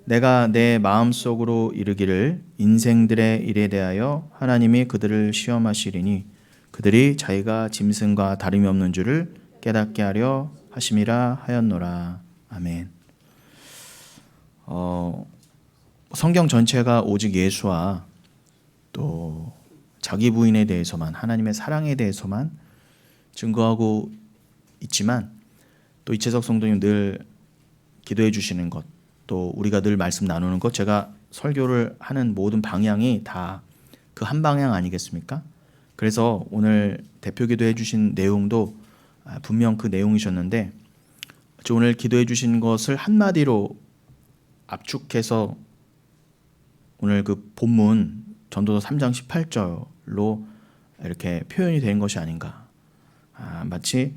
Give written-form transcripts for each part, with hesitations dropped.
내가 내 마음속으로 이르기를 인생들의 일에 대하여 하나님이 그들을 시험하시리니 그들이 자기가 짐승과 다름이 없는 줄을 깨닫게 하려 하심이라 하였노라. 아멘. 성경 전체가 오직 예수와 또 자기 부인에 대해서만, 하나님의 사랑에 대해서만 증거하고 있지만, 또 이채석 성도님 늘 기도해 주시는 것, 또 우리가 늘 말씀 나누는 것, 제가 설교를 하는 모든 방향이 다 그 한 방향 아니겠습니까? 그래서 오늘 대표 기도해 주신 내용도 분명 그 내용이셨는데, 오늘 기도해 주신 것을 한마디로 압축해서 오늘 그 본문 전도서 3장 18절로 이렇게 표현이 된 것이 아닌가. 마치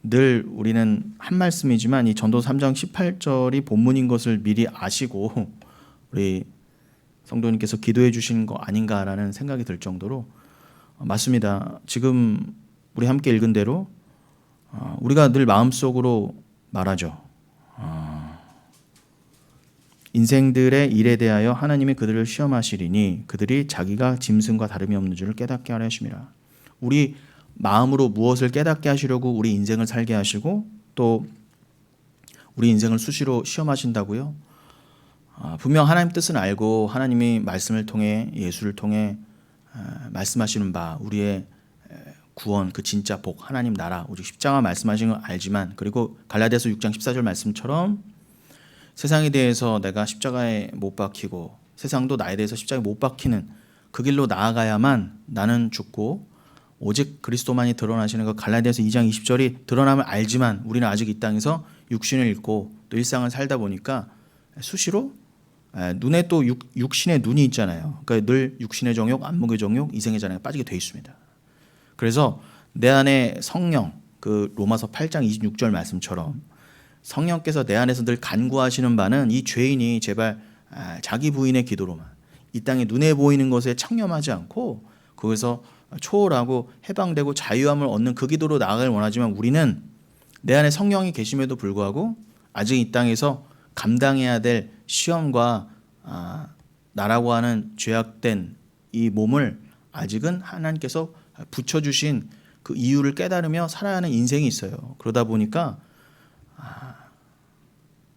늘 우리는 한 말씀이지만 이 전도서 3장 18절이 본문인 것을 미리 아시고 우리 성도님께서 기도해 주신 거 아닌가라는 생각이 들 정도로 맞습니다. 지금 우리 함께 읽은 대로 우리가 늘 마음속으로 말하죠. 인생들의 일에 대하여 하나님이 그들을 시험하시리니 그들이 자기가 짐승과 다름이 없는 줄을 깨닫게 하려 하심이라. 우리 마음으로 무엇을 깨닫게 하시려고 우리 인생을 살게 하시고 또 우리 인생을 수시로 시험하신다고요? 분명 하나님 뜻은 알고 하나님이 말씀을 통해 예수를 통해 말씀하시는 바 우리의 구원, 그 진짜 복, 하나님 나라, 우리 십자가 말씀하신 걸 알지만, 그리고 갈라디아서 6장 14절 말씀처럼 세상에 대해서 내가 십자가에 못 박히고 세상도 나에 대해서 십자가에 못 박히는 그 길로 나아가야만 나는 죽고 오직 그리스도만이 드러나시는 것, 갈라디아서 2장 20절이 드러나면 알지만 우리는 아직 이 땅에서 육신을 입고 또 일상을 살다 보니까 수시로 눈에 또 육신의 눈이 있잖아요. 그러니까 늘 육신의 정욕, 안목의 정욕, 이생의 자랑에 빠지게 돼 있습니다. 그래서 내 안에 성령, 그 로마서 8장 26절 말씀처럼 성령께서 내 안에서 늘 간구하시는 바는 이 죄인이 제발 자기 부인의 기도로만 이 땅에 눈에 보이는 것에 창념하지 않고 거기서 초월하고 해방되고 자유함을 얻는 그 기도로 나아가길 원하지만, 우리는 내 안에 성령이 계심에도 불구하고 아직 이 땅에서 감당해야 될 시험과 나라고 하는 죄악된 이 몸을 아직은 하나님께서 붙여주신 그 이유를 깨달으며 살아야 하는 인생이 있어요. 그러다 보니까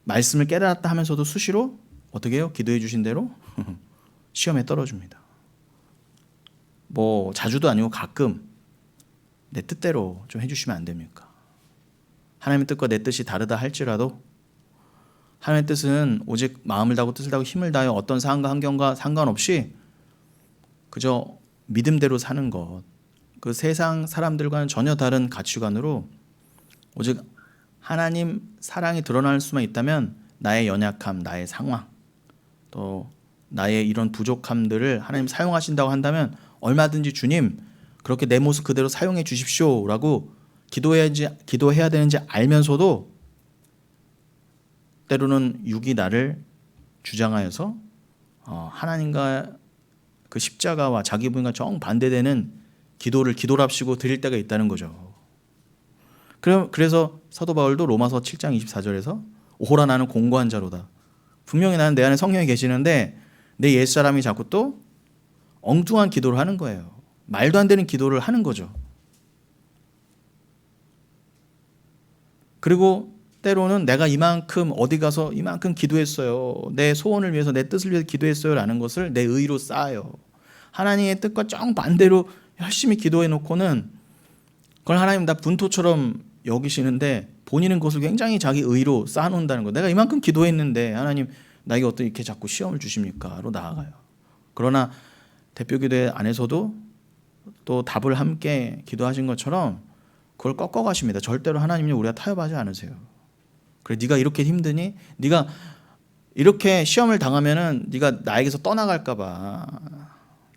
말씀을 깨달았다 하면서도 수시로 어떻게 해요? 기도해 주신 대로 시험에 떨어집니다. 뭐 자주도 아니고 가끔 내 뜻대로 좀 해주시면 안 됩니까? 하나님의 뜻과 내 뜻이 다르다 할지라도 하나님의 뜻은 오직 마음을 다하고 뜻을 다하고 힘을 다하여 어떤 상황과 환경과 상관없이 그저 믿음대로 사는 것, 그 세상 사람들과는 전혀 다른 가치관으로 오직 하나님 사랑이 드러날 수만 있다면 나의 연약함, 나의 상황, 또 나의 이런 부족함들을 하나님 사용하신다고 한다면 얼마든지 주님 그렇게 내 모습 그대로 사용해 주십시오라고 기도해야 되는지 알면서도 때로는 육이 나를 주장하여서 하나님과 그 십자가와 자기 부인과 정반대되는 기도를 기도랍시고 드릴 때가 있다는 거죠. 그래서 사도 바울도 로마서 7장 24절에서 오호라 나는 공고한 자로다. 분명히 나는 내 안에 성령이 계시는데 내 옛사람이 자꾸 또 엉뚱한 기도를 하는 거예요. 말도 안 되는 기도를 하는 거죠. 그리고 때로는 내가 이만큼 어디 가서 이만큼 기도했어요. 내 소원을 위해서 내 뜻을 위해서 기도했어요 라는 것을 내 의로 쌓아요. 하나님의 뜻과 정반대로 열심히 기도해 놓고는 그걸 하나님 나 분토처럼 여기시는데 본인은 그것을 굉장히 자기 의로 쌓아놓는다는 거예요. 내가 이만큼 기도했는데 하나님 나에게 어떻게 이렇게 자꾸 시험을 주십니까? 로 나아가요. 그러나 대표 기도회 안에서도 또 답을 함께 기도하신 것처럼 그걸 꺾어가십니다. 절대로 하나님이 우리가 타협하지 않으세요. 그래 네가 이렇게 힘드니? 네가 이렇게 시험을 당하면은 네가 나에게서 떠나갈까 봐,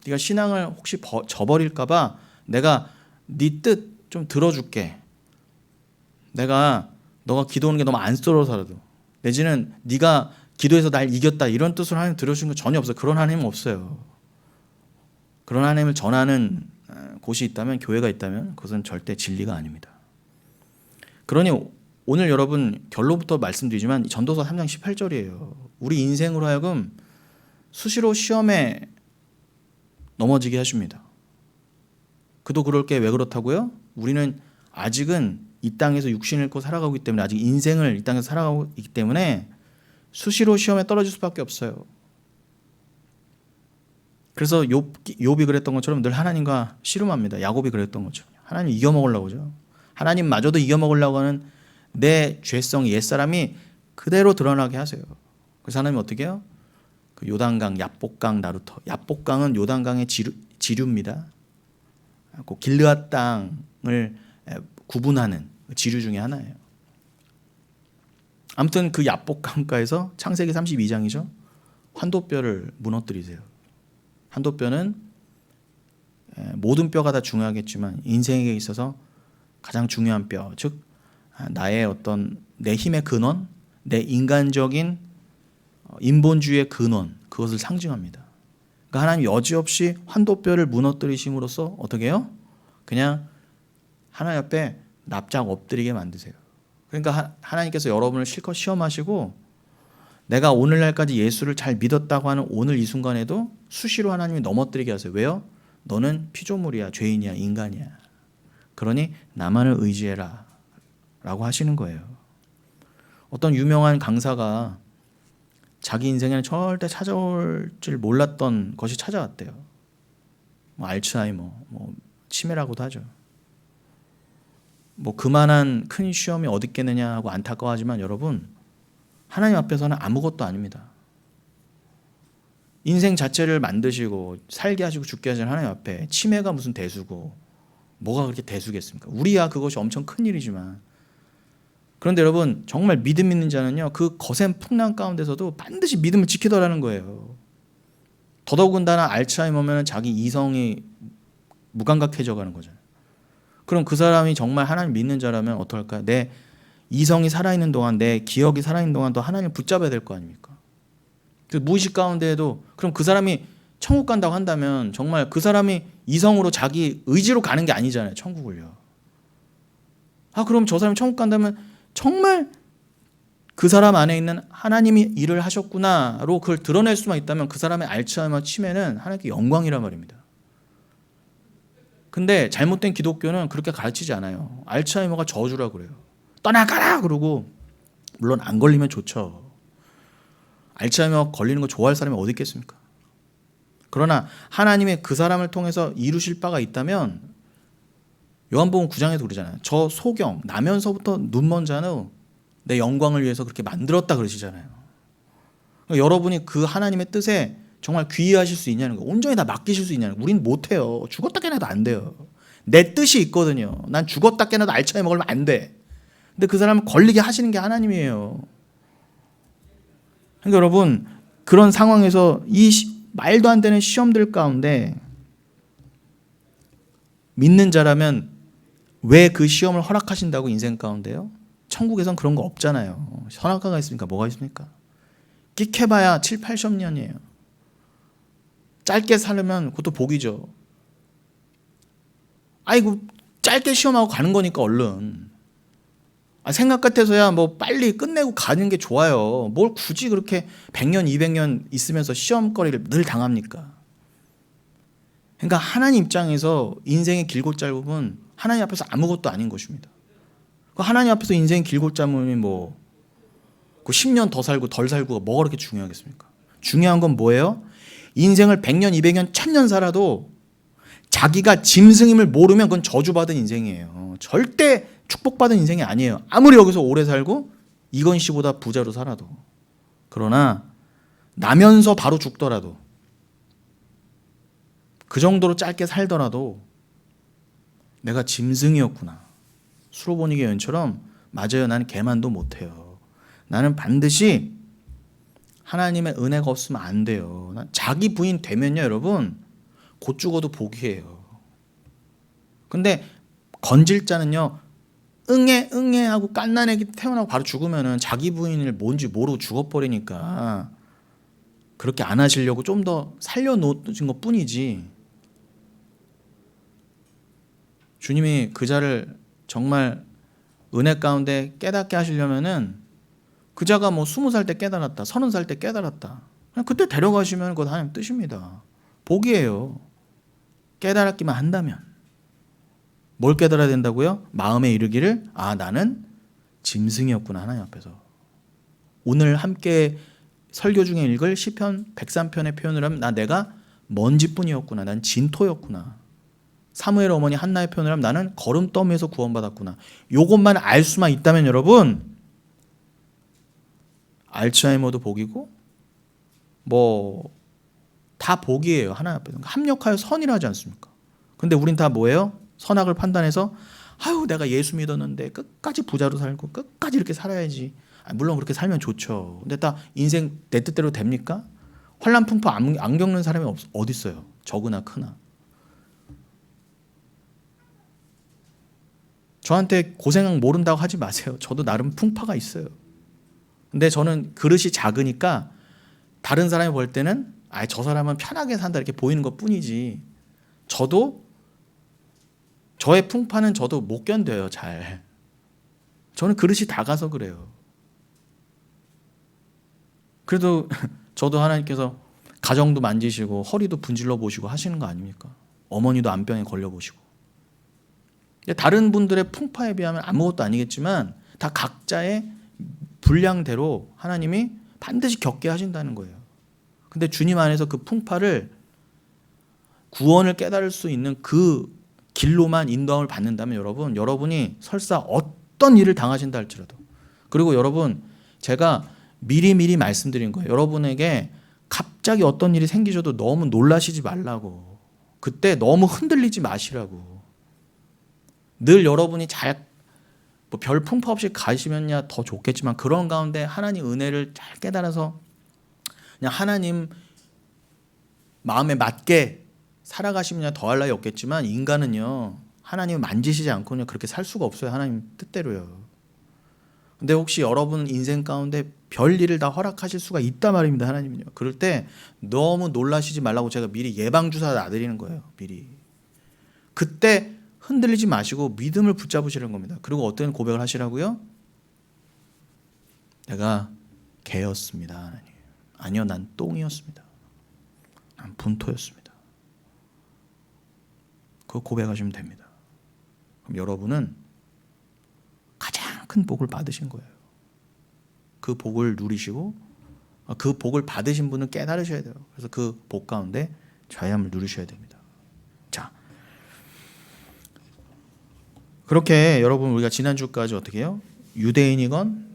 네가 신앙을 혹시 저버릴까 봐 내가 네 뜻 좀 들어줄게. 내가 너가 기도하는 게 너무 안쓰러워서라도, 내지는 네가 기도해서 날 이겼다 이런 뜻으로 하나님 들어주는 거 전혀 없어요. 그런 하나님은 없어요. 그런 하나님을 전하는 곳이 있다면, 교회가 있다면 그것은 절대 진리가 아닙니다. 그러니 오늘 여러분 결론부터 말씀드리지만 전도서 3장 18절이에요. 우리 인생으로 하여금 수시로 시험에 넘어지게 하십니다. 그도 그럴 게 왜 그렇다고요? 우리는 아직은 이 땅에서 육신을 입고 살아가고 있기 때문에, 아직 인생을 이 땅에서 살아가고 있기 때문에 수시로 시험에 떨어질 수밖에 없어요. 그래서 욥이 그랬던 것처럼 늘 하나님과 씨름합니다. 야곱이 그랬던 것처럼 하나님 이겨먹으려고 하죠. 하나님마저도 이겨먹으려고 하는 내 죄성, 옛사람이 그대로 드러나게 하세요. 그래서 하나님 어떻게 해요? 그 요단강, 야복강, 나루터. 야복강은 요단강의 지류입니다. 길르앗 땅을 구분하는 지류 중에 하나예요. 아무튼 그 야복강가에서 창세기 32장이죠. 환도뼈를 무너뜨리세요. 환도뼈는 모든 뼈가 다 중요하겠지만 인생에 있어서 가장 중요한 뼈, 즉 나의 어떤 내 힘의 근원, 내 인간적인 인본주의의 근원, 그것을 상징합니다. 그러니까 하나님 여지없이 환도뼈를 무너뜨리심으로써 어떻게 해요? 그냥 하나님 앞에 납작 엎드리게 만드세요. 그러니까 하나님께서 여러분을 실컷 시험하시고 내가 오늘날까지 예수를 잘 믿었다고 하는 오늘 이 순간에도 수시로 하나님이 넘어뜨리게 하세요. 왜요? 너는 피조물이야, 죄인이야, 인간이야. 그러니 나만을 의지해라 라고 하시는 거예요. 어떤 유명한 강사가 자기 인생에는 절대 찾아올 줄 몰랐던 것이 찾아왔대요. 알츠하이머, 치매라고도 하죠. 그만한 큰 시험이 어디 있겠느냐 하고 안타까워하지만 여러분, 하나님 앞에서는 아무것도 아닙니다. 인생 자체를 만드시고 살게 하시고 죽게 하시는 하나님 앞에 치매가 무슨 대수고 뭐가 그렇게 대수겠습니까? 우리야 그것이 엄청 큰 일이지만, 그런데 여러분 정말 믿음 있는 자는요 그 거센 풍랑 가운데서도 반드시 믿음을 지키더라는 거예요. 더더군다나 알츠하이머면 자기 이성이 무감각해져 가는 거잖아요. 그럼 그 사람이 정말 하나님 믿는 자라면 어떡할까요? 내 이성이 살아있는 동안, 내 기억이 살아있는 동안 더 하나님을 붙잡아야 될 거 아닙니까? 무의식 가운데에도, 그럼 그 사람이 천국 간다고 한다면 정말 그 사람이 이성으로 자기 의지로 가는 게 아니잖아요, 천국을요. 그럼 저 사람이 천국 간다면 정말 그 사람 안에 있는 하나님이 일을 하셨구나로 그걸 드러낼 수만 있다면 그 사람의 알츠하이머 치매는 하나님께 영광이란 말입니다. 근데 잘못된 기독교는 그렇게 가르치지 않아요. 알츠하이머가 저주라고 그래요. 떠나가라 그러고, 물론 안 걸리면 좋죠. 알츠하이머 걸리는 거 좋아할 사람이 어디 있겠습니까? 그러나 하나님의 그 사람을 통해서 이루실 바가 있다면, 요한복음 9장에도 그러잖아요. 저 소경 나면서부터 눈먼 자는 내 영광을 위해서 그렇게 만들었다 그러시잖아요. 그러니까 여러분이 그 하나님의 뜻에 정말 귀의하실 수 있냐는 거, 온전히 다 맡기실 수 있냐는 거. 우린 못해요. 죽었다 깨나도 안 돼요. 내 뜻이 있거든요. 난 죽었다 깨나도 알츠하이머 걸리면 안 돼. 근데 그 사람을 걸리게 하시는 게 하나님이에요. 그러니까 여러분, 그런 상황에서 이 말도 안 되는 시험들 가운데 믿는 자라면 왜 그 시험을 허락하신다고, 인생 가운데요? 천국에선 그런 거 없잖아요. 선악과가 있습니까? 뭐가 있습니까? 끽해봐야 7, 80년이에요. 짧게 살면 그것도 복이죠. 아이고, 짧게 시험하고 가는 거니까 얼른. 생각 같아서야 빨리 끝내고 가는 게 좋아요. 뭘 굳이 그렇게 100년, 200년 있으면서 시험거리를 늘 당합니까? 그러니까 하나님 입장에서 인생의 길고 짧음은 하나님 앞에서 아무것도 아닌 것입니다. 하나님 앞에서 인생이 길고 짧음이 그 10년 더 살고 덜 살고가 뭐가 그렇게 중요하겠습니까? 중요한 건 뭐예요? 인생을 100년, 200년, 1000년 살아도 자기가 짐승임을 모르면 그건 저주받은 인생이에요. 절대 축복받은 인생이 아니에요. 아무리 여기서 오래 살고 이건 씨보다 부자로 살아도. 그러나 나면서 바로 죽더라도, 그 정도로 짧게 살더라도 내가 짐승이었구나. 수로보니게 여인처럼, 맞아요, 나는 개만도 못해요. 나는 반드시 하나님의 은혜가 없으면 안 돼요. 자기 부인 되면요 여러분, 곧 죽어도 복이에요. 근데 건질 자는요, 응애 하고 갓난애기 태어나고 바로 죽으면은 자기 부인을 뭔지 모르고 죽어버리니까 그렇게 안 하시려고 좀 더 살려놓으신 것 뿐이지, 주님이 그 자를 정말 은혜 가운데 깨닫게 하시려면은 그 자가 뭐 20살 때 깨달았다, 30살 때 깨달았다, 그냥 그때 데려가시면 그것 하나님 뜻입니다. 복이에요. 깨달았기만 한다면. 뭘 깨달아야 된다고요? 마음에 이르기를 나는 짐승이었구나 하나님 앞에서. 오늘 함께 설교 중에 읽을 시편 103편의 표현을 하면 내가 먼지뿐이었구나. 난 진토였구나. 사무엘 어머니 한나의 표현을 하면 나는 거름더미에서 구원받았구나. 요것만 알 수만 있다면 여러분, 알츠하이머도 복이고 뭐 다 복이에요. 하나님 앞에서. 합력하여 선이라 하지 않습니까? 근데 우린 다 뭐예요? 선악을 판단해서 내가 예수 믿었는데 끝까지 부자로 살고 끝까지 이렇게 살아야지. 물론 그렇게 살면 좋죠. 근데 딱 인생 내 뜻대로 됩니까? 환난 풍파 안 겪는 사람이 어디 있어요? 적으나 크나. 저한테 고생 모른다고 하지 마세요. 저도 나름 풍파가 있어요. 근데 저는 그릇이 작으니까 다른 사람이 볼 때는 저 사람은 편하게 산다 이렇게 보이는 것 뿐이지, 저도 저의 풍파는 저도 못 견뎌요. 잘. 저는 그릇이 작아서 그래요. 그래도 저도 하나님께서 가정도 만지시고 허리도 분질러 보시고 하시는 거 아닙니까? 어머니도 암병에 걸려 보시고. 다른 분들의 풍파에 비하면 아무것도 아니겠지만 다 각자의 분량대로 하나님이 반드시 겪게 하신다는 거예요. 근데 주님 안에서 그 풍파를, 구원을 깨달을 수 있는 그 길로만 인도함을 받는다면 여러분이 설사 어떤 일을 당하신다 할지라도, 그리고 여러분, 제가 미리 말씀드린 거예요. 여러분에게 갑자기 어떤 일이 생기셔도 너무 놀라시지 말라고. 그때 너무 흔들리지 마시라고. 늘 여러분이 별 풍파 없이 가시면야 더 좋겠지만, 그런 가운데 하나님 은혜를 잘 깨달아서 그냥 하나님 마음에 맞게 살아가시면 더할 나위 없겠지만, 인간은요 하나님을 만지시지 않고는 그렇게 살 수가 없어요. 하나님 뜻대로요. 근데 혹시 여러분 인생 가운데 별 일을 다 허락하실 수가 있단 말입니다. 하나님은요. 그럴 때 너무 놀라시지 말라고 제가 미리 예방주사 놔드리는 거예요. 미리. 그때 흔들리지 마시고 믿음을 붙잡으시는 겁니다. 그리고 어떤 고백을 하시라고요? 내가 개였습니다. 하나님. 아니요, 난 똥이었습니다. 난 분토였습니다. 그거 고백하시면 됩니다. 그럼 여러분은 가장 큰 복을 받으신 거예요. 그 복을 누리시고, 그 복을 받으신 분은 깨달으셔야 돼요. 그래서 그 복 가운데 자유함을 누리셔야 됩니다. 자, 그렇게 여러분, 우리가 지난주까지 어떻게 해요? 유대인이건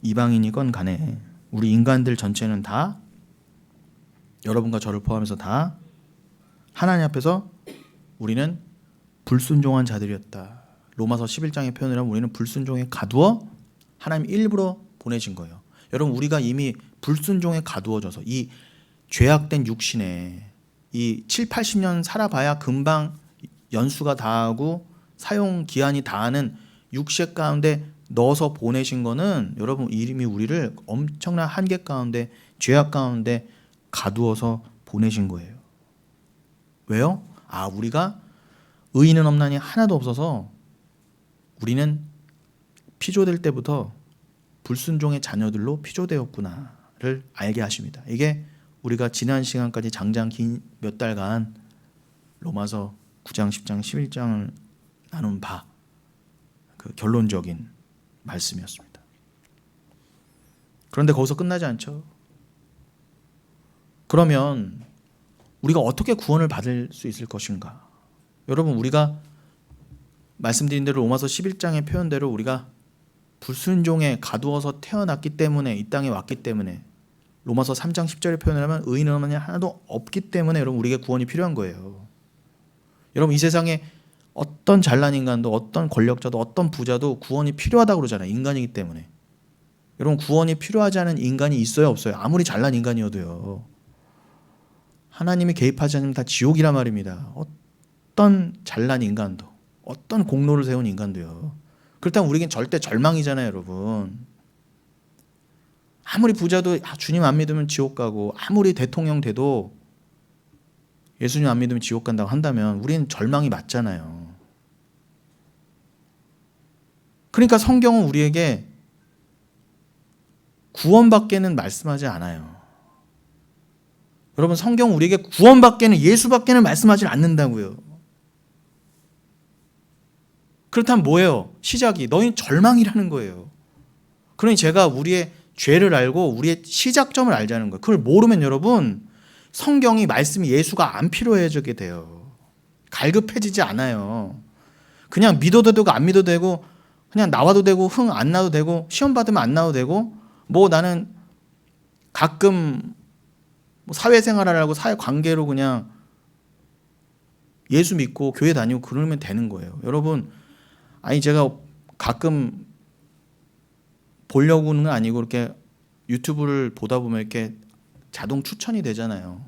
이방인이건 간에 우리 인간들 전체는 다, 여러분과 저를 포함해서 다 하나님 앞에서 우리는 불순종한 자들이었다. 로마서 11장의 표현을 하면 우리는 불순종에 가두어 하나님 일부러 보내신 거예요. 여러분, 우리가 이미 불순종에 가두어져서 이 죄악된 육신에 이 7, 80년 살아봐야 금방 연수가 다하고 사용 기한이 다하는 육체 가운데 넣어서 보내신 거는, 여러분, 이미 우리를 엄청난 한계 가운데, 죄악 가운데 가두어서 보내신 거예요. 왜요? 우리가 의인은 없나니 하나도 없어서 우리는 피조될 때부터 불순종의 자녀들로 피조되었구나를 알게 하십니다. 이게 우리가 지난 시간까지 장장 긴 몇 달간 로마서 9장, 10장, 11장을 나눈 바, 그 결론적인 말씀이었습니다. 그런데 거기서 끝나지 않죠. 그러면 우리가 어떻게 구원을 받을 수 있을 것인가? 여러분, 우리가 말씀드린 대로 로마서 11장의 표현대로 우리가 불순종에 가두어서 태어났기 때문에, 이 땅에 왔기 때문에, 로마서 3장 10절의 표현을 하면 의인은 하나도 없기 때문에 여러분, 우리에게 구원이 필요한 거예요. 여러분, 이 세상에 어떤 잘난 인간도, 어떤 권력자도, 어떤 부자도 구원이 필요하다고 그러잖아요. 인간이기 때문에. 여러분, 구원이 필요하지 않은 인간이 있어요, 없어요? 아무리 잘난 인간이어도요. 하나님이 개입하지 않으면 다 지옥이란 말입니다. 어떤 잘난 인간도, 어떤 공로를 세운 인간도요. 그렇다면 우리에겐 절대 절망이잖아요, 여러분. 아무리 부자도 주님 안 믿으면 지옥 가고, 아무리 대통령 돼도 예수님 안 믿으면 지옥 간다고 한다면 우리는 절망이 맞잖아요. 그러니까 성경은 우리에게 구원밖에는 말씀하지 않아요. 여러분, 성경은 우리에게 구원밖에는, 예수밖에는 말씀하지 않는다고요. 그렇다면 뭐예요? 시작이 너희는 절망이라는 거예요. 그러니 제가 우리의 죄를 알고 우리의 시작점을 알자는 거예요. 그걸 모르면 여러분, 성경이, 말씀이, 예수가 안 필요해지게 돼요. 갈급해지지 않아요. 그냥 믿어도 되고 안 믿어도 되고, 그냥 나와도 되고 흥 안 나도 되고, 시험 받으면 안 나도 되고, 뭐 나는 가끔 뭐 사회생활을 하고 사회관계로 그냥 예수 믿고 교회 다니고 그러면 되는 거예요. 여러분, 아니 제가 가끔 보려고는 아니고 이렇게 유튜브를 보다 보면 이렇게 자동 추천이 되잖아요.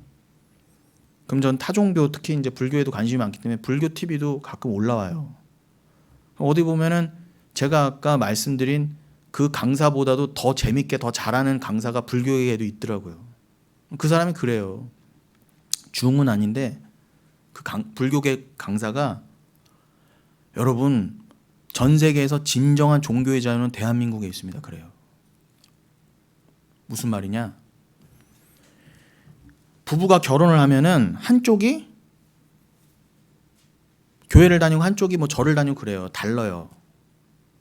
그럼 전 타종교, 특히 이제 불교에도 관심이 많기 때문에 불교 TV도 가끔 올라와요. 어디 보면은 제가 아까 말씀드린 그 강사보다도 더 재밌게 더 잘하는 강사가 불교에도 있더라고요. 그 사람이 그래요. 중은 아닌데 그 불교계 강사가, 여러분, 전 세계에서 진정한 종교의 자유는 대한민국에 있습니다. 그래요. 무슨 말이냐? 부부가 결혼을 하면은 한쪽이 교회를 다니고 한쪽이 뭐 절을 다니고 그래요. 달라요.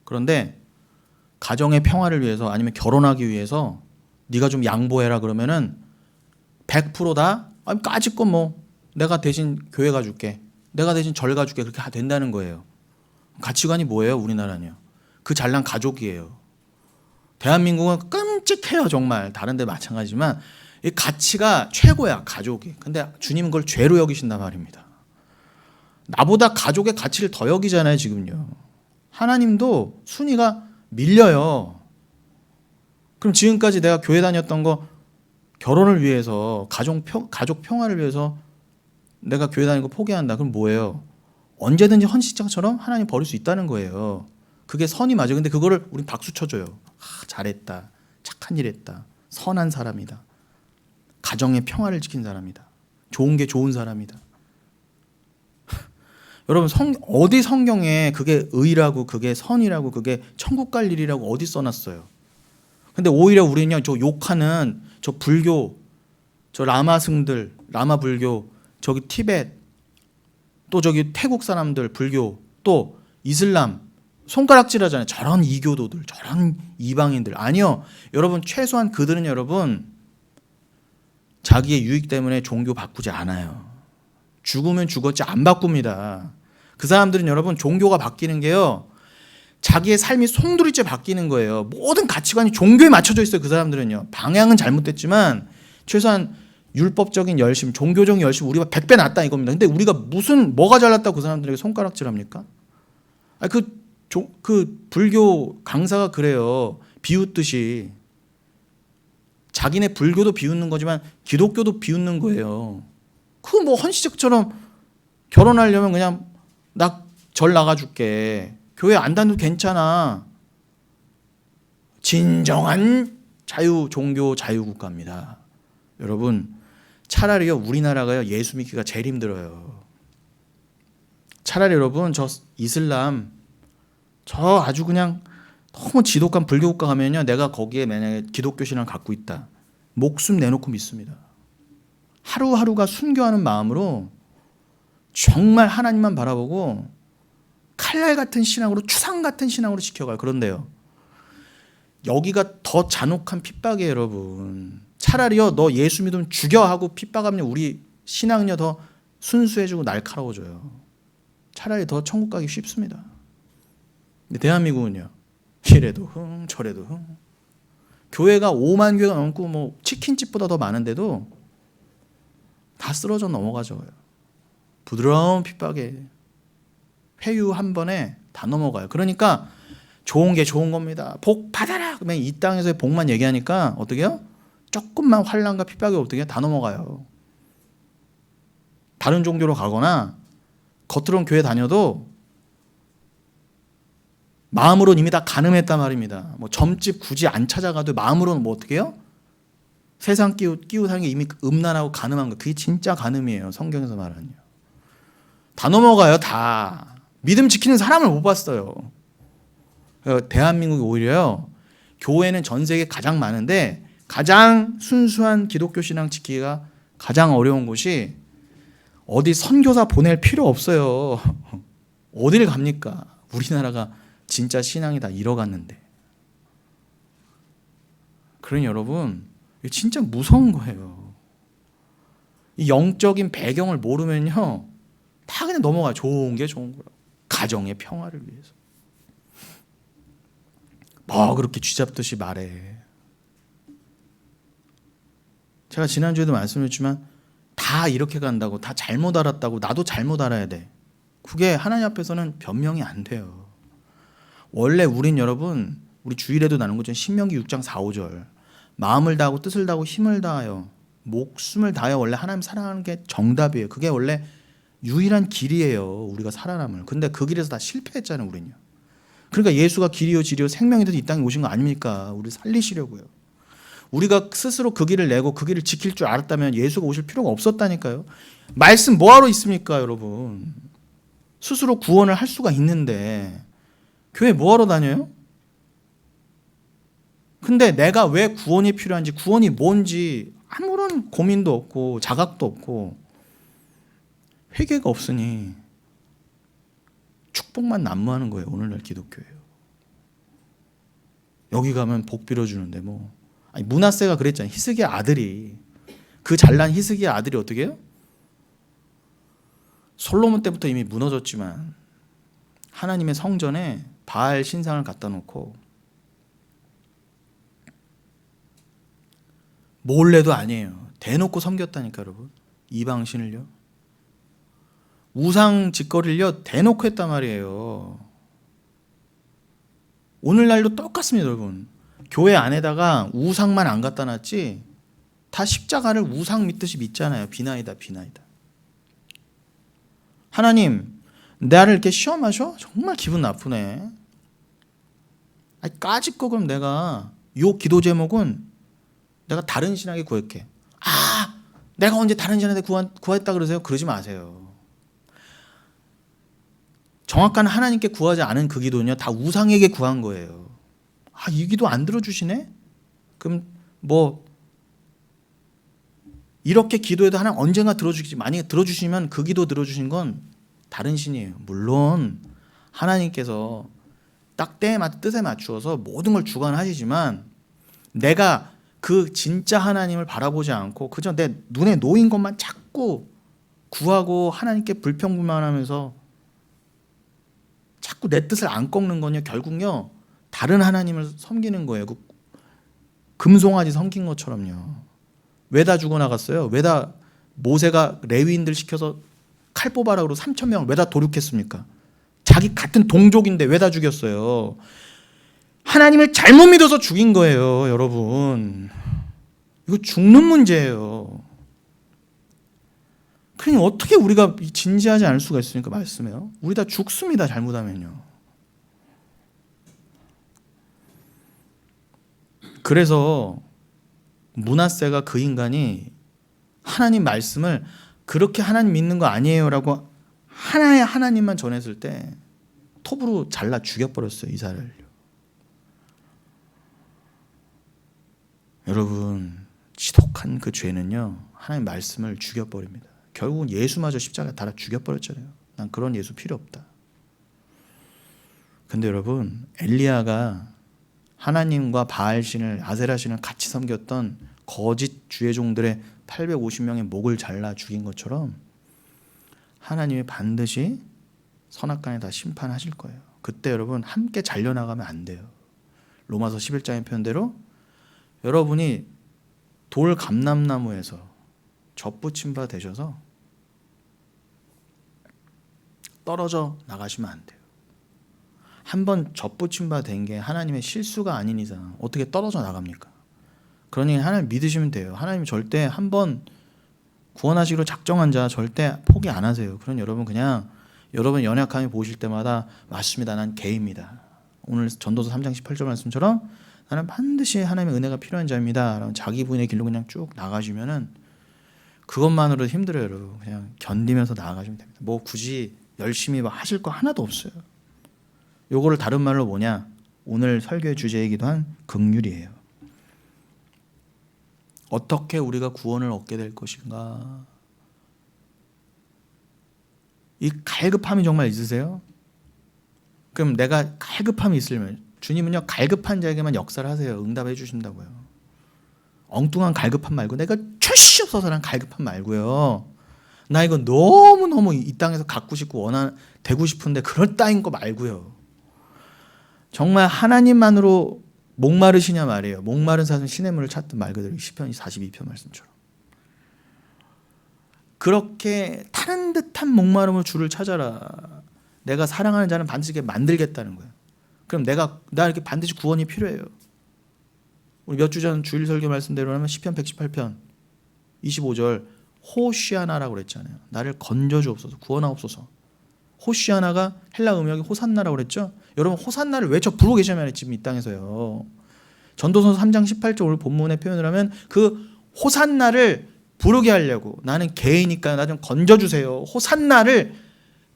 그런데 가정의 평화를 위해서, 아니면 결혼하기 위해서 네가 좀 양보해라 그러면은 100% 다, 아니 까짓 건 뭐 내가 대신 교회 가줄게, 내가 대신 절 가줄게, 그렇게 된다는 거예요. 가치관이 뭐예요? 우리나라는요. 그 잘난 가족이에요. 대한민국은 끔찍해요. 정말 다른 데 마찬가지지만 이 가치가 최고야, 가족이. 근데 주님은 그걸 죄로 여기신단 말입니다. 나보다 가족의 가치를 더 여기잖아요. 지금요. 하나님도 순위가 밀려요. 그럼 지금까지 내가 교회 다녔던 거, 결혼을 위해서, 가족 평화를 위해서 내가 교회 다니는 거 포기한다. 그럼 뭐예요? 언제든지 헌신자처럼 하나님 버릴 수 있다는 거예요. 그게 선이 맞아요. 근데 그거를 우린 박수 쳐줘요. 잘했다. 착한 일 했다. 선한 사람이다. 가정의 평화를 지킨 사람이다. 좋은 게 좋은 사람이다. 여러분, 어디 성경에 그게 의라고, 그게 선이라고, 그게 천국 갈 일이라고 어디 써놨어요? 근데 오히려 우리는요, 저 욕하는 저 불교, 저 라마승들, 라마 불교, 저기 티벳, 또 저기 태국 사람들 불교, 또 이슬람, 손가락질하잖아요. 저런 이교도들, 저런 이방인들. 아니요, 여러분, 최소한 그들은 여러분 자기의 유익 때문에 종교 바꾸지 않아요. 죽으면 죽었지 안 바꿉니다. 그 사람들은 여러분 종교가 바뀌는 게요, 자기의 삶이 송두리째 바뀌는 거예요. 모든 가치관이 종교에 맞춰져 있어요. 그 사람들은요. 방향은 잘못됐지만 최소한 율법적인 열심, 종교적인 열심 우리가 100배 낫다 이겁니다. 근데 우리가 뭐가 잘났다고 그 사람들에게 손가락질합니까? 그 불교 강사가 그래요. 비웃듯이. 자기네 불교도 비웃는 거지만 기독교도 비웃는 거예요. 그 뭐 헌시적처럼 결혼하려면 그냥 나 절 나가줄게, 교회 안 다녀도 괜찮아. 진정한 종교 자유국가입니다. 여러분, 차라리요 우리나라가요 예수 믿기가 제일 힘들어요. 차라리 여러분 저 이슬람, 저 아주 그냥 너무 지독한 불교국가 가면요, 내가 거기에 만약에 기독교 신앙을 갖고 있다, 목숨 내놓고 믿습니다. 하루하루가 순교하는 마음으로 정말 하나님만 바라보고 칼날 같은 신앙으로, 추상 같은 신앙으로 지켜가요. 그런데요, 여기가 더 잔혹한 핍박이에요. 여러분, 차라리요 너 예수 믿으면 죽여 하고 핍박하면 우리 신앙은요 더 순수해지고 날카로워져요. 차라리 더 천국 가기 쉽습니다. 근데 대한민국은요, 이래도 흥 저래도 흥, 교회가 5만 교회가 넘고 뭐 치킨집보다 더 많은데도 다 쓰러져 넘어가죠. 부드러운 핍박에 회유 한 번에 다 넘어가요. 그러니까 좋은 게 좋은 겁니다. 복 받아라. 그러면 이 땅에서의 복만 얘기하니까 어떻게 해요? 조금만 환난과 핍박이 어떻게 해요? 다 넘어가요. 다른 종교로 가거나 겉으로는 교회 다녀도 마음으로는 이미 다 간음했단 말입니다. 뭐 점집 굳이 안 찾아가도 마음으로는 뭐 어떻게 해요? 세상 끼우 사는 게 이미 음란하고 간음한 거. 그게 진짜 간음이에요. 성경에서 말하는. 다 넘어가요. 다. 믿음 지키는 사람을 못 봤어요. 대한민국이 오히려요, 교회는 전 세계 가장 많은데 가장 순수한 기독교 신앙 지키기가 가장 어려운 곳이, 어디 선교사 보낼 필요 없어요. 어딜 갑니까? 우리나라가 진짜 신앙이 다 잃어갔는데. 그러니 여러분, 이거 진짜 무서운 거예요. 이 영적인 배경을 모르면요, 다 그냥 넘어가요. 좋은 게 좋은 거예요. 가정의 평화를 위해서. 뭐 그렇게 쥐잡듯이 말해. 제가 지난주에도 말씀드렸지만 다 이렇게 간다고, 다 잘못 알았다고 나도 잘못 알아야 돼. 그게 하나님 앞에서는 변명이 안 돼요. 원래 우린 여러분, 우리 주일에도 나눈 것처럼 신명기 6장 4, 5절 마음을 다하고 뜻을 다하고 힘을 다하여 목숨을 다하여 원래 하나님 사랑하는 게 정답이에요. 그게 원래 유일한 길이에요. 우리가 살아남을. 근데 그 길에서 다 실패했잖아요, 우리는요. 그러니까 예수가 길이요 진리요 생명이 돼서 이 땅에 오신 거 아닙니까? 우리 살리시려고요. 우리가 스스로 그 길을 내고 그 길을 지킬 줄 알았다면 예수가 오실 필요가 없었다니까요. 말씀 뭐하러 있습니까, 여러분? 스스로 구원을 할 수가 있는데 교회 뭐하러 다녀요? 근데 내가 왜 구원이 필요한지, 구원이 뭔지 아무런 고민도 없고 자각도 없고 회개가 없으니 축복만 난무하는 거예요. 오늘날 기독교예요. 여기 가면 복 빌어주는데 뭐. 아니, 므낫세가 그랬잖아요. 히스기야 아들이, 그 잘난 히스기야 아들이 어떻게 해요? 솔로몬 때부터 이미 무너졌지만 하나님의 성전에 바알 신상을 갖다 놓고, 몰래도 아니에요, 대놓고 섬겼다니까 여러분. 이방신을요, 우상 짓거리를요 대놓고 했단 말이에요. 오늘날도 똑같습니다 여러분. 교회 안에다가 우상만 안 갖다 놨지 다 십자가를 우상 믿듯이 믿잖아요. 비나이다 비나이다. 하나님 나를 이렇게 시험하셔? 정말 기분 나쁘네. 아니 까짓거 그럼 내가 요 기도 제목은 내가 다른 신에게 구할게. 아 내가 언제 다른 신에게 구했다 그러세요? 그러지 마세요. 정확한 하나님께 구하지 않은 그 기도는요 다 우상에게 구한 거예요. 아, 이 기도 안 들어주시네? 그럼 뭐 이렇게 기도해도 하나님 언젠가 들어주시지. 만약에 들어주시면 그 기도 들어주신 건 다른 신이에요. 물론 하나님께서 딱 때에 맞 뜻에 맞추어서 모든 걸 주관하시지만 내가 그 진짜 하나님을 바라보지 않고 그저 내 눈에 놓인 것만 자꾸 구하고 하나님께 불평불만하면서 자꾸 내 뜻을 안 꺾는 건요 결국요 다른 하나님을 섬기는 거예요. 그 금송아지 섬긴 것처럼요. 왜 다 죽어나갔어요? 왜 다 모세가 레위인들 시켜서 칼 뽑아라 그러고 3,000명을 왜 다 도륙했습니까? 자기 같은 동족인데 왜 다 죽였어요? 하나님을 잘못 믿어서 죽인 거예요 여러분. 이거 죽는 문제예요. 그러니 어떻게 우리가 진지하지 않을 수가 있습니까? 말씀해요. 우리 다 죽습니다 잘못하면요. 그래서 므낫세가 그 인간이 하나님 말씀을 그렇게 하나님 믿는 거 아니에요 라고 하나의 하나님만 전했을 때 톱으로 잘라 죽여버렸어요 이스라엘을. 여러분 지독한 그 죄는요 하나님 말씀을 죽여버립니다. 결국은 예수마저 십자가에 달아 죽여버렸잖아요. 난 그런 예수 필요 없다. 근데 여러분 엘리야가 하나님과 바알신을 아세라신을 같이 섬겼던 거짓 주의종들의 850명의 목을 잘라 죽인 것처럼 하나님이 반드시 선악간에 다 심판하실 거예요. 그때 여러분 함께 잘려나가면 안 돼요. 로마서 11장의 표현대로 여러분이 돌 감람나무에서 젖붙임 바 되셔서 떨어져 나가시면 안 돼요. 한번 젖붙임 바 된 게 하나님의 실수가 아닌 이상 어떻게 떨어져 나갑니까? 그러니 하나님 믿으시면 돼요. 하나님 절대 한번 구원하시기로 작정한 자 절대 포기 안 하세요. 그러니 여러분 그냥 여러분 연약함이 보실 때마다 맞습니다. 난 개입니다. 오늘 전도서 3장 18절 말씀처럼 나는 반드시 하나님의 은혜가 필요한 자입니다. 자기 부인의 길로 그냥 쭉 나가시면은 그것만으로도 힘들어요. 여러분 그냥 견디면서 나아가시면 됩니다. 뭐 굳이 열심히 막 하실 거 하나도 없어요. 요거를 다른 말로 뭐냐? 오늘 설교의 주제이기도 한 긍휼이에요. 어떻게 우리가 구원을 얻게 될 것인가? 이 갈급함이 정말 있으세요? 그럼 내가 갈급함이 있으면 주님은요 갈급한 자에게만 역사를 하세요. 응답해 주신다고요. 엉뚱한 갈급함 말고 내가 철시 없어서란 갈급함 말고요. 나 이거 너무너무 이 땅에서 갖고 싶고 되고 싶은데 그럴 따윈 거 말고요. 정말 하나님만으로 목마르시냐 말이에요. 목마른 사슴 시냇물을 찾듯 말 그대로 시편 42편 말씀처럼. 그렇게 타는 듯한 목마름으로 주를 찾아라. 내가 사랑하는 자는 반드시 이렇게 만들겠다는 거예요. 그럼 나 이렇게 반드시 구원이 필요해요. 우리 몇 주 전 주일 설교 말씀대로 하면 시편 118편 25절 호시아나라고 그랬잖아요. 나를 건져주옵소서, 구원하옵소서. 호시아나가 헬라 음역이 호산나라고 그랬죠. 여러분 호산나를 외쳐 부르고 계시면 지금 이 땅에서요. 전도서서 3장 18절 오늘 본문의 표현을 하면 그 호산나를 부르게 하려고 나는 개이니까 나 좀 건져주세요. 호산나를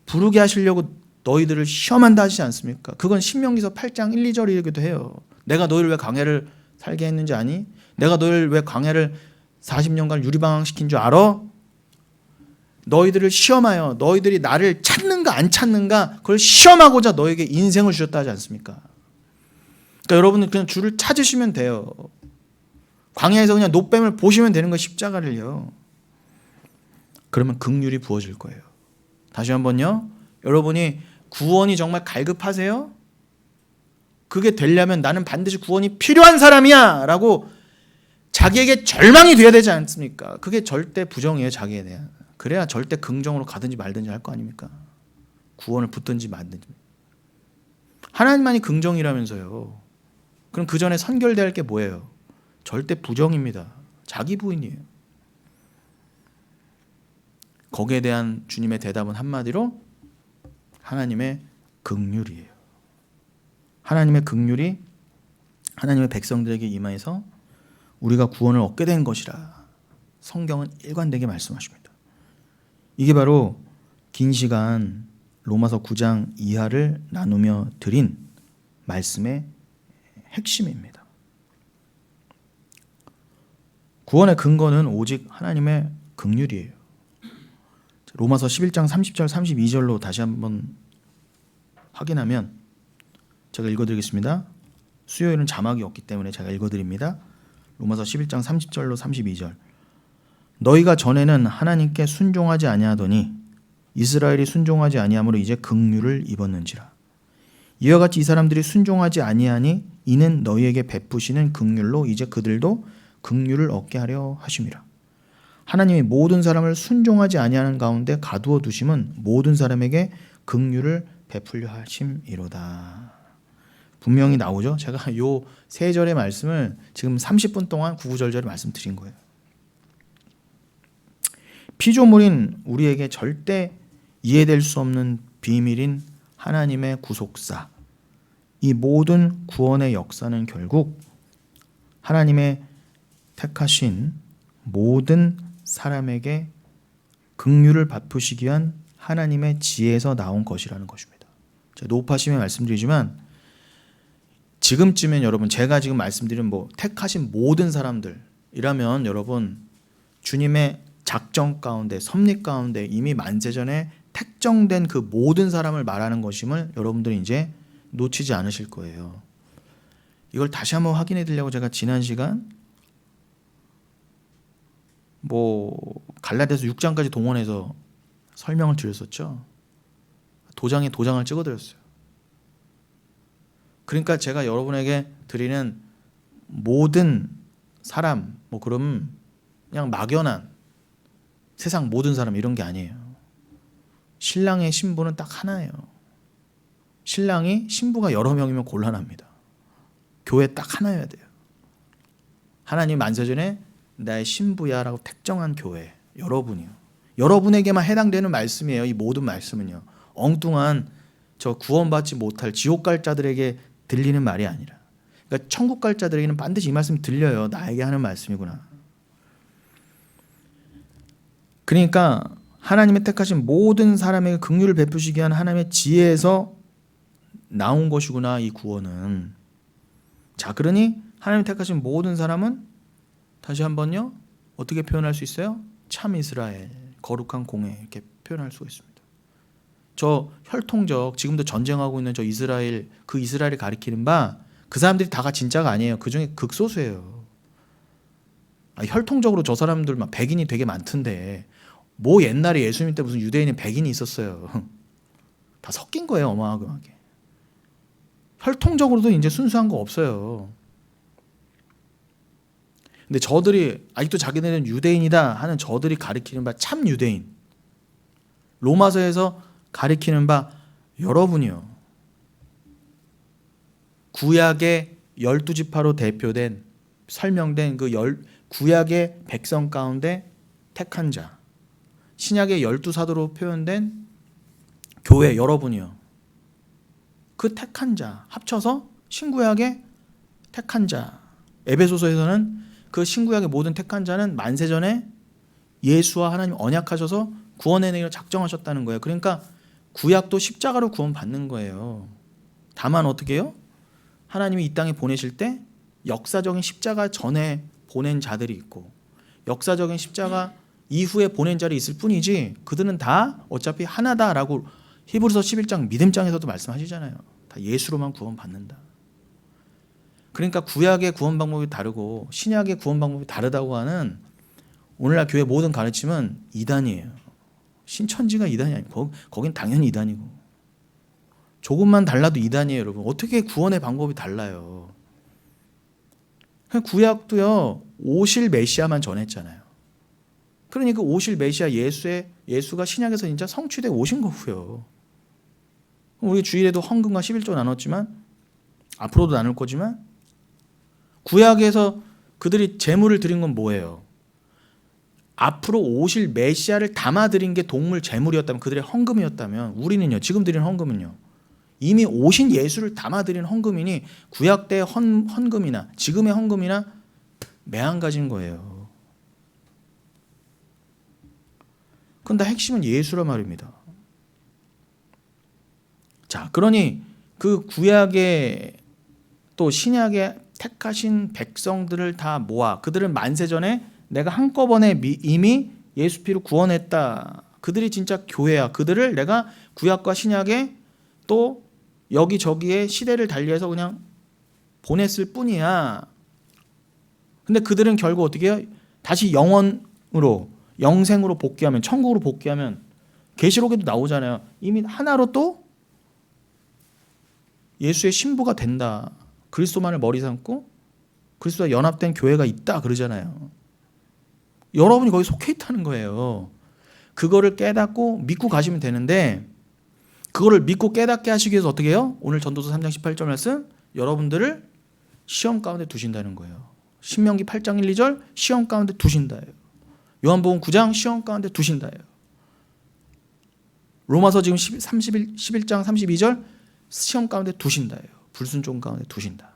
부르게 하시려고 너희들을 시험한다 하시지 않습니까? 그건 신명기서 8장 1, 2절이기도 해요. 내가 너희를 왜 광야를 살게 했는지 아니? 내가 너희를 왜 광야를 40년간 유리방황시킨 줄 알아? 너희들을 시험하여 너희들이 나를 찾는가 안 찾는가 그걸 시험하고자 너에게 인생을 주셨다 하지 않습니까? 그러니까 여러분은 그냥 주를 찾으시면 돼요. 광야에서 그냥 노뱀을 보시면 되는 거 십자가를요. 그러면 긍휼이 부어질 거예요. 다시 한번요. 여러분이 구원이 정말 갈급하세요? 그게 되려면 나는 반드시 구원이 필요한 사람이야 라고 자기에게 절망이 돼야 되지 않습니까? 그게 절대 부정이에요. 자기에 대한. 그래야 절대 긍정으로 가든지 말든지 할 거 아닙니까? 구원을 붙든지 말든지. 하나님만이 긍정이라면서요. 그럼 그 전에 선결돼야 할 게 뭐예요? 절대 부정입니다. 자기 부인이에요. 거기에 대한 주님의 대답은 한마디로 하나님의 긍휼이에요. 하나님의 긍휼이 하나님의 백성들에게 임하여서 우리가 구원을 얻게 된 것이라 성경은 일관되게 말씀하십니다. 이게 바로 긴 시간 로마서 9장 이하를 나누며 드린 말씀의 핵심입니다. 구원의 근거는 오직 하나님의 긍휼이에요. 로마서 11장 30절 32절로 다시 한번 확인하면 제가 읽어드리겠습니다. 수요일은 자막이 없기 때문에 제가 읽어드립니다. 로마서 11장 30절로 32절. 너희가 전에는 하나님께 순종하지 아니하더니 이스라엘이 순종하지 아니함으로 이제 긍휼을 입었는지라. 이와 같이 이 사람들이 순종하지 아니하니 이는 너희에게 베푸시는 긍휼로 이제 그들도 긍휼을 얻게 하려 하심이라. 하나님이 모든 사람을 순종하지 아니하는 가운데 가두어 두심은 모든 사람에게 긍휼을 베풀려 하심이로다. 분명히 나오죠. 제가 요 세 절의 말씀을 지금 30분 동안 구구절절 말씀드린 거예요. 피조물인 우리에게 절대 이해될 수 없는 비밀인 하나님의 구속사. 이 모든 구원의 역사는 결국 하나님의 택하신 모든 사람에게 긍휼을 베푸시기 위한 하나님의 지혜에서 나온 것이라는 것입니다. 제가 높아심에 말씀드리지만 지금쯤엔 여러분 제가 지금 말씀드린 택하신 모든 사람들이라면 여러분 주님의 작정 가운데 섭리 가운데 이미 만세전에 택정된 그 모든 사람을 말하는 것임을 여러분들이 이제 놓치지 않으실 거예요. 이걸 다시 한번 확인해 드리려고 제가 지난 시간 갈라디아서 6장까지 동원해서 설명을 드렸었죠. 도장에 도장을 찍어 드렸어요. 그러니까 제가 여러분에게 드리는 모든 사람 그럼 그냥 막연한 세상 모든 사람 이런 게 아니에요. 신랑의 신부는 딱 하나예요. 신랑이 신부가 여러 명이면 곤란합니다. 교회 딱 하나여야 돼요. 하나님 만세전에 나의 신부야 라고 택정한 교회 여러분이요. 여러분에게만 해당되는 말씀이에요. 이 모든 말씀은요. 엉뚱한 저 구원받지 못할 지옥 갈 자들에게 들리는 말이 아니라 그러니까 천국 갈 자들에게는 반드시 이 말씀이 들려요. 나에게 하는 말씀이구나. 그러니까 하나님의 택하신 모든 사람에게 긍휼을 베푸시기 위한 하나님의 지혜에서 나온 것이구나. 이 구원은 자, 그러니 하나님 택하신 모든 사람은 다시 한번요, 어떻게 표현할 수 있어요? 참 이스라엘, 거룩한 공회, 이렇게 표현할 수가 있습니다. 저 혈통적, 지금도 전쟁하고 있는 저 이스라엘, 그 이스라엘이 가리키는 바, 그 사람들이 다가 진짜가 아니에요. 그 중에 극소수예요. 혈통적으로 저 사람들 막 백인이 되게 많던데, 뭐 옛날에 예수님 때 무슨 유대인이 백인이 있었어요. 다 섞인 거예요, 어마어마하게. 혈통적으로도 이제 순수한 거 없어요. 근데 저들이 아직도 자기네는 유대인이다 하는 저들이 가리키는 바 참 유대인, 로마서에서 가리키는 바 여러분이요, 구약의 12지파로 대표된 설명된 그 구약의 백성 가운데 택한 자, 신약의 12사도로 표현된 교회 여러분이요, 그 택한 자 합쳐서 신구약의 택한 자. 에베소서에서는 그 신구약의 모든 택한 자는 만세전에 예수와 하나님 언약하셔서 구원의 내기를 작정하셨다는 거예요. 그러니까 구약도 십자가로 구원받는 거예요. 다만 어떻게 해요? 하나님이 이 땅에 보내실 때 역사적인 십자가 전에 보낸 자들이 있고 역사적인 십자가 이후에 보낸 자들이 있을 뿐이지, 그들은 다 어차피 하나다라고 히브리서 11장 믿음장에서도 말씀하시잖아요. 다 예수로만 구원받는다. 그러니까 구약의 구원 방법이 다르고 신약의 구원 방법이 다르다고 하는 오늘날 교회 모든 가르침은 이단이에요. 신천지가 이단이 아니고 거긴 당연히 이단이고, 조금만 달라도 이단이에요. 여러분, 어떻게 구원의 방법이 달라요? 구약도요, 오실 메시아만 전했잖아요. 그러니까 오실 메시아 예수가 신약에서 진짜 성취돼 오신 거고요. 우리 주일에도 헌금과 11조 나눴지만 앞으로도 나눌 거지만, 구약에서 그들이 제물을 드린 건 뭐예요? 앞으로 오실 메시아를 담아드린 게 동물 제물이었다면, 그들의 헌금이었다면, 우리는요, 지금 드리는 헌금은요, 이미 오신 예수를 담아드린 헌금이니 구약 때 헌금이나 지금의 헌금이나 매한가지인 거예요. 근데 핵심은 예수란 말입니다. 자, 그러니 그 구약의 또 신약의 택하신 백성들을 다 모아 그들을 만세전에 내가 한꺼번에 이미 예수 피로 구원했다. 그들이 진짜 교회야. 그들을 내가 구약과 신약에 또 여기저기에 시대를 달리해서 그냥 보냈을 뿐이야. 근데 그들은 결국 어떻게 해요? 다시 영원으로, 영생으로 복귀하면, 천국으로 복귀하면, 계시록에도 나오잖아요. 이미 하나로 또 예수의 신부가 된다. 그리스도만을 머리 삼고 그리스도와 연합된 교회가 있다 그러잖아요. 여러분이 거기 속해 있다는 거예요. 그거를 깨닫고 믿고 가시면 되는데, 그거를 믿고 깨닫게 하시기 위해서 어떻게 해요? 오늘 전도서 3장 18절 말씀, 여러분들을 시험 가운데 두신다는 거예요. 신명기 8장 1, 2절 시험 가운데 두신다예요. 요한복음 9장 시험 가운데 두신다예요. 로마서 지금 11장 32절 시험 가운데 두신다예요. 불순종 가운데 두신다.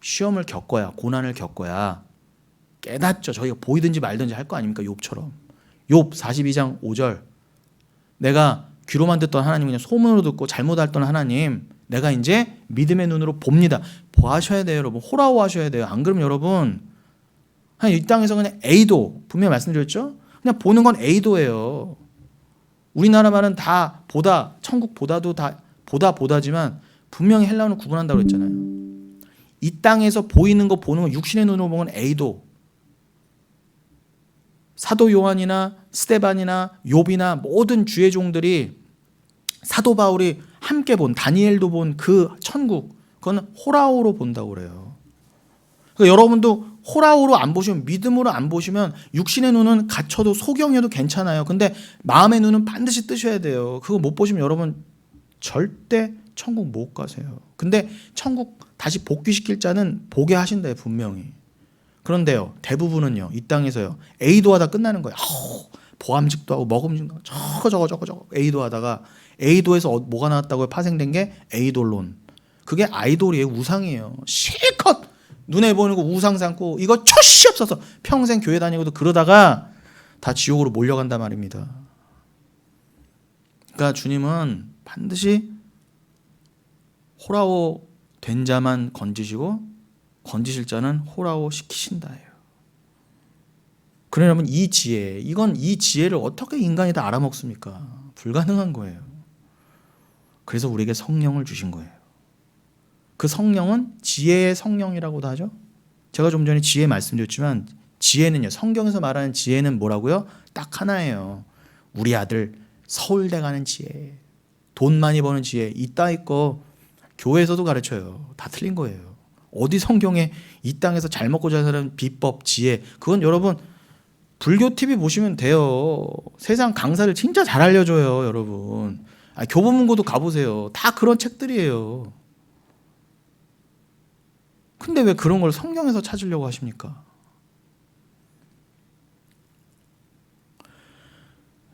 시험을 겪어야, 고난을 겪어야 깨닫죠. 저희가 보이든지 말든지 할 거 아닙니까? 욥처럼. 욥 42장 5절, 내가 귀로만 듣던 하나님, 그냥 소문으로 듣고 잘못 알던 하나님, 내가 이제 믿음의 눈으로 봅니다. 보아셔야 돼요, 여러분. 호라호 하셔야 돼요. 안 그러면 여러분, 이 땅에서 그냥 에이도, 분명히 말씀드렸죠? 그냥 보는 건 에이도예요. 우리나라 말은 다 보다, 천국 보다도 다 보다지만 분명히 헬라어는 구분한다고 그랬잖아요. 이 땅에서 보이는 거, 보는 거, 육신의 눈으로 보는 건 에이도. 사도 요한이나 스데반이나 욥이나 모든 주의 종들이, 사도 바울이 함께 본, 다니엘도 본 그 천국, 그건 호라호로 본다고 그래요. 그러니까 여러분도 호라호로 안 보시면, 믿음으로 안 보시면, 육신의 눈은 갇혀도 소경이어도 괜찮아요. 근데 마음의 눈은 반드시 뜨셔야 돼요. 그거 못 보시면 여러분 절대 천국 못 가세요. 근데 천국 다시 복귀시킬 자는 보게 하신대요, 분명히. 그런데요, 대부분은요, 이 땅에서요, 에이도 하다 끝나는 거예요. 보암직도 하고 먹음직도 하고 저거 에이도 하다가, 에이도에서 뭐가 나왔다고요? 파생된 게 에이돌론. 그게 아이돌이에요. 우상이에요. 실컷 눈에 보이는 거 우상 삼고 이거 초시 없어서 평생 교회 다니고도 그러다가 다 지옥으로 몰려간단 말입니다. 그러니까 주님은 반드시 호라호 된 자만 건지시고 건지실 자는 호라호 시키신다예요. 그러면 이 지혜, 이 지혜를 어떻게 인간이 다 알아먹습니까? 불가능한 거예요. 그래서 우리에게 성령을 주신 거예요. 그 성령은 지혜의 성령이라고도 하죠. 제가 좀 전에 지혜 말씀드렸지만 지혜는요, 성경에서 말하는 지혜는 뭐라고요? 딱 하나예요. 우리 아들 서울대 가는 지혜, 돈 많이 버는 지혜. 이따위 거 교회에서도 가르쳐요. 다 틀린 거예요. 어디 성경에 이 땅에서 잘 먹고 잘 사는 비법, 지혜, 그건 여러분 불교 TV 보시면 돼요. 세상 강사를 진짜 잘 알려줘요, 여러분. 교보문고도 가보세요. 다 그런 책들이에요. 근데 왜 그런 걸 성경에서 찾으려고 하십니까?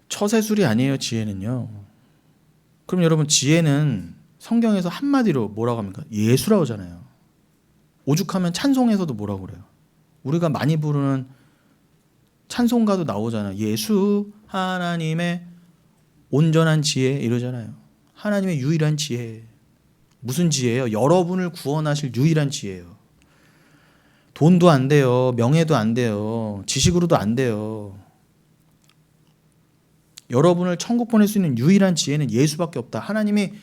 처세술이 아니에요, 지혜는요. 그럼 여러분, 지혜는 성경에서 한마디로 뭐라고 합니까? 예수라고 하잖아요. 오죽하면 찬송에서도 뭐라고 그래요? 우리가 많이 부르는 찬송가도 나오잖아요. 예수, 하나님의 온전한 지혜 이러잖아요. 하나님의 유일한 지혜. 무슨 지혜예요? 여러분을 구원하실 유일한 지혜예요. 돈도 안 돼요. 명예도 안 돼요. 지식으로도 안 돼요. 여러분을 천국 보낼 수 있는 유일한 지혜는 예수밖에 없다. 하나님이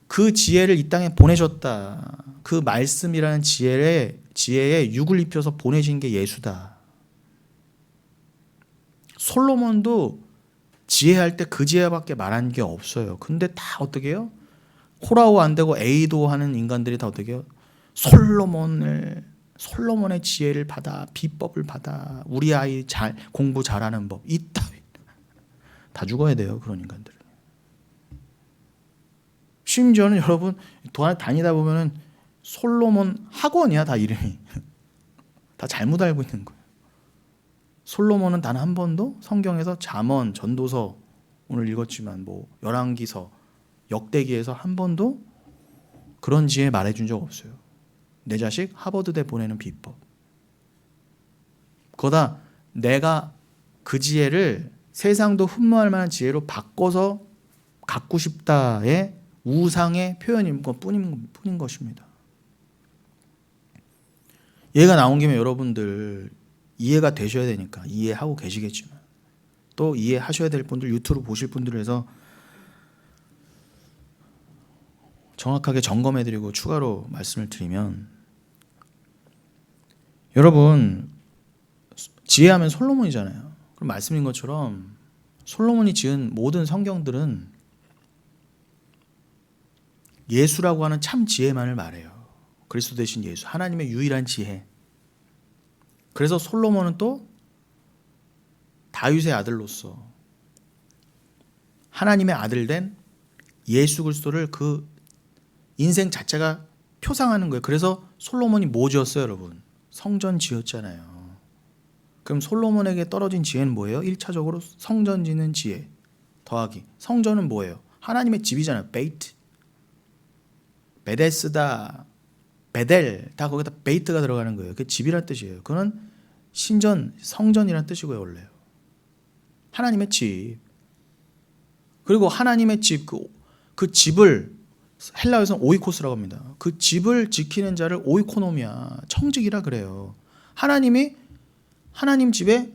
그 지혜를 이 땅에 보내셨다. 그 말씀이라는 지혜에 육을 입혀서 보내신 게 예수다. 솔로몬도 지혜할 때 그 지혜밖에 말한 게 없어요. 근데 다 어떻게 해요? 호라호 안 되고 에이도 하는 인간들이 다 어떻게 해요? 솔로몬의 지혜를 받아, 비법을 받아, 우리 아이 공부 잘하는 법, 이따위 다 죽어야 돼요, 그런 인간들은. 심지어는 여러분 다니다 보면은 솔로몬 학원이야, 다 이름이. 다 잘못 알고 있는 거예요. 솔로몬은 단 한 번도 성경에서 잠언, 전도서, 오늘 읽었지만 열왕기서, 역대기에서 한 번도 그런 지혜 말해준 적 없어요. 내 자식 하버드대 보내는 비법. 그거다 내가 그 지혜를 세상도 흠모할 만한 지혜로 바꿔서 갖고 싶다의 우상의 표현인 것뿐인 것입니다. 얘가 나온 김에 여러분들 이해가 되셔야 되니까 이해하고 계시겠지만 또 이해하셔야 될 분들, 유튜브 보실 분들을 해서 정확하게 점검해드리고 추가로 말씀을 드리면, 여러분 지혜하면 솔로몬이잖아요. 그럼 말씀인 것처럼 솔로몬이 지은 모든 성경들은 예수라고 하는 참 지혜만을 말해요. 그리스도 대신 예수, 하나님의 유일한 지혜. 그래서 솔로몬은 또 다윗의 아들로서 하나님의 아들 된 예수 그리스도를 그 인생 자체가 표상하는 거예요. 그래서 솔로몬이 뭐 지었어요, 여러분? 성전 지었잖아요. 그럼 솔로몬에게 떨어진 지혜는 뭐예요? 1차적으로 성전 짓는 지혜 더하기. 성전은 뭐예요? 하나님의 집이잖아요. 베이트, 베데스다, 베델, 다 거기다 베이트가 들어가는 거예요. 그게 집이란 뜻이에요. 그건 신전, 성전이란 뜻이고요, 원래요. 하나님의 집. 그리고 하나님의 집, 그 집을 헬라어에서는 오이코스라고 합니다. 그 집을 지키는 자를 오이코노미아, 청직이라 그래요. 하나님 집에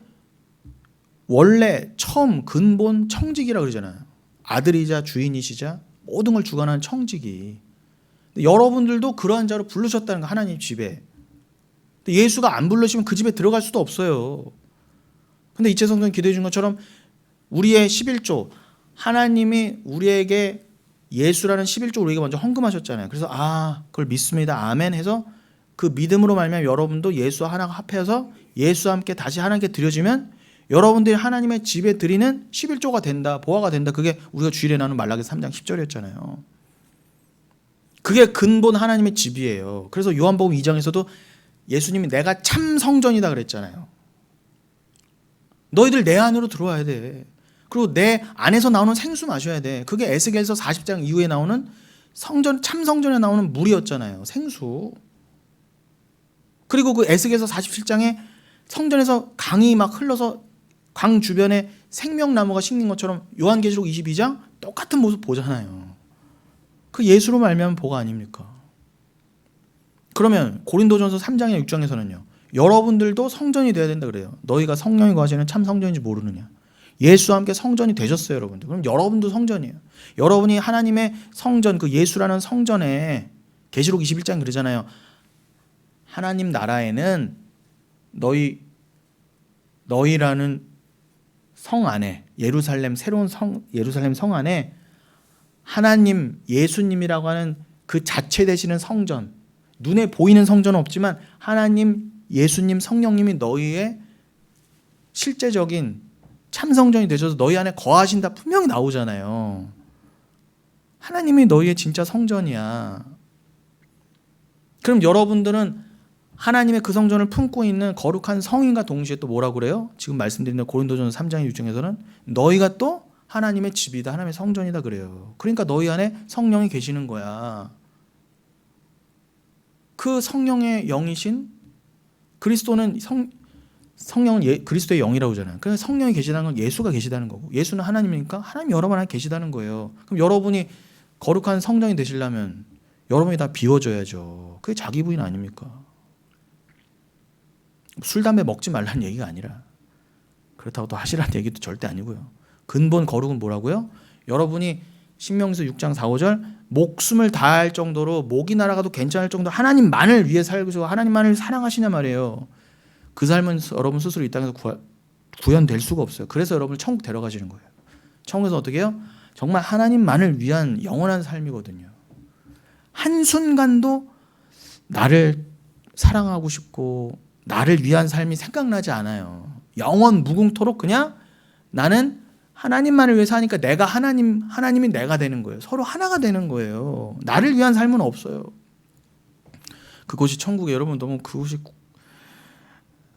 원래 처음 근본 청직이라 그러잖아요. 아들이자 주인이시자 모든 걸 주관하는 청직이. 여러분들도 그러한 자로 부르셨다는 거, 하나님 집에. 예수가 안 부르시면 그 집에 들어갈 수도 없어요. 근데 이채성전 기도해 준 것처럼 우리의 11조, 하나님이 우리에게 예수라는 11조 우리에게 먼저 헌금하셨잖아요. 그래서 그걸 믿습니다, 아멘 해서 그 믿음으로 말미암아 여러분도 예수와 하나가 합해서 예수와 함께 다시 하나님께 드려지면 여러분들이 하나님의 집에 드리는 11조가 된다, 보화가 된다. 그게 우리가 주일에 나눈 말라기 3장 10절이었잖아요. 그게 근본 하나님의 집이에요. 그래서 요한복음 2장에서도 예수님이 내가 참 성전이다 그랬잖아요. 너희들 내 안으로 들어와야 돼. 그리고 내 안에서 나오는 생수 마셔야 돼. 그게 에스겔서 40장 이후에 나오는 성전, 참 성전에 나오는 물이었잖아요. 생수. 그리고 그 에스겔서 47장에 성전에서 강이 막 흘러서 강 주변에 생명나무가 심는 것처럼 요한계시록 22장 똑같은 모습 보잖아요. 그 예수로 말미암은 보가 아닙니까? 그러면 고린도전서 3장에 6장에서는요. 여러분들도 성전이 되어야 된다 그래요. 너희가 성령이 거하시는 참 성전인지 모르느냐. 예수와 함께 성전이 되셨어요, 여러분들. 그럼 여러분도 성전이에요. 여러분이 하나님의 성전, 그 예수라는 성전에 계시록 21장 그러잖아요. 하나님 나라에는 너희라는 성 안에, 예루살렘 새로운 예루살렘 성 안에 하나님 예수님이라고 하는 그 자체 되시는 성전, 눈에 보이는 성전은 없지만 하나님 예수님 성령님이 너희의 실제적인 참성전이 되셔서 너희 안에 거하신다 분명히 나오잖아요. 하나님이 너희의 진짜 성전이야. 그럼 여러분들은 하나님의 그 성전을 품고 있는 거룩한 성인과 동시에 또 뭐라고 그래요? 지금 말씀드린 고린도전서 3장 6장에서는 너희가 또 하나님의 집이다, 하나님의 성전이다 그래요. 그러니까 너희 안에 성령이 계시는 거야. 그 성령의 영이신 그리스도는 성령은 그리스도의 영이라고 하잖아요. 그래서 성령이 계시다는 건 예수가 계시다는 거고, 예수는 하나님이니까 하나님이 여러분 안에 계시다는 거예요. 그럼 여러분이 거룩한 성전이 되시려면 여러분이 다 비워져야죠. 그게 자기 부인 아닙니까? 술, 담배 먹지 말라는 얘기가 아니라 그렇다고 또 하시라는 얘기도 절대 아니고요. 근본 거룩은 뭐라고요? 여러분이 신명기서 6장 4, 5절 목숨을 다할 정도로 목이 날아가도 괜찮을 정도로 하나님만을 위해 살고 하나님만을 사랑하시냐 말이에요. 그 삶은 여러분 스스로 이 땅에서 구현될 수가 없어요. 그래서 여러분을 천국 데려가시는 거예요. 천국에서 어떻게 해요? 정말 하나님만을 위한 영원한 삶이거든요. 한순간도 나를 사랑하고 싶고 나를 위한 삶이 생각나지 않아요. 영원 무궁토록 그냥 나는 하나님만을 위해 사니까 내가 하나님이 내가 되는 거예요. 서로 하나가 되는 거예요. 나를 위한 삶은 없어요. 그곳이 천국에 여러분 너무 그곳이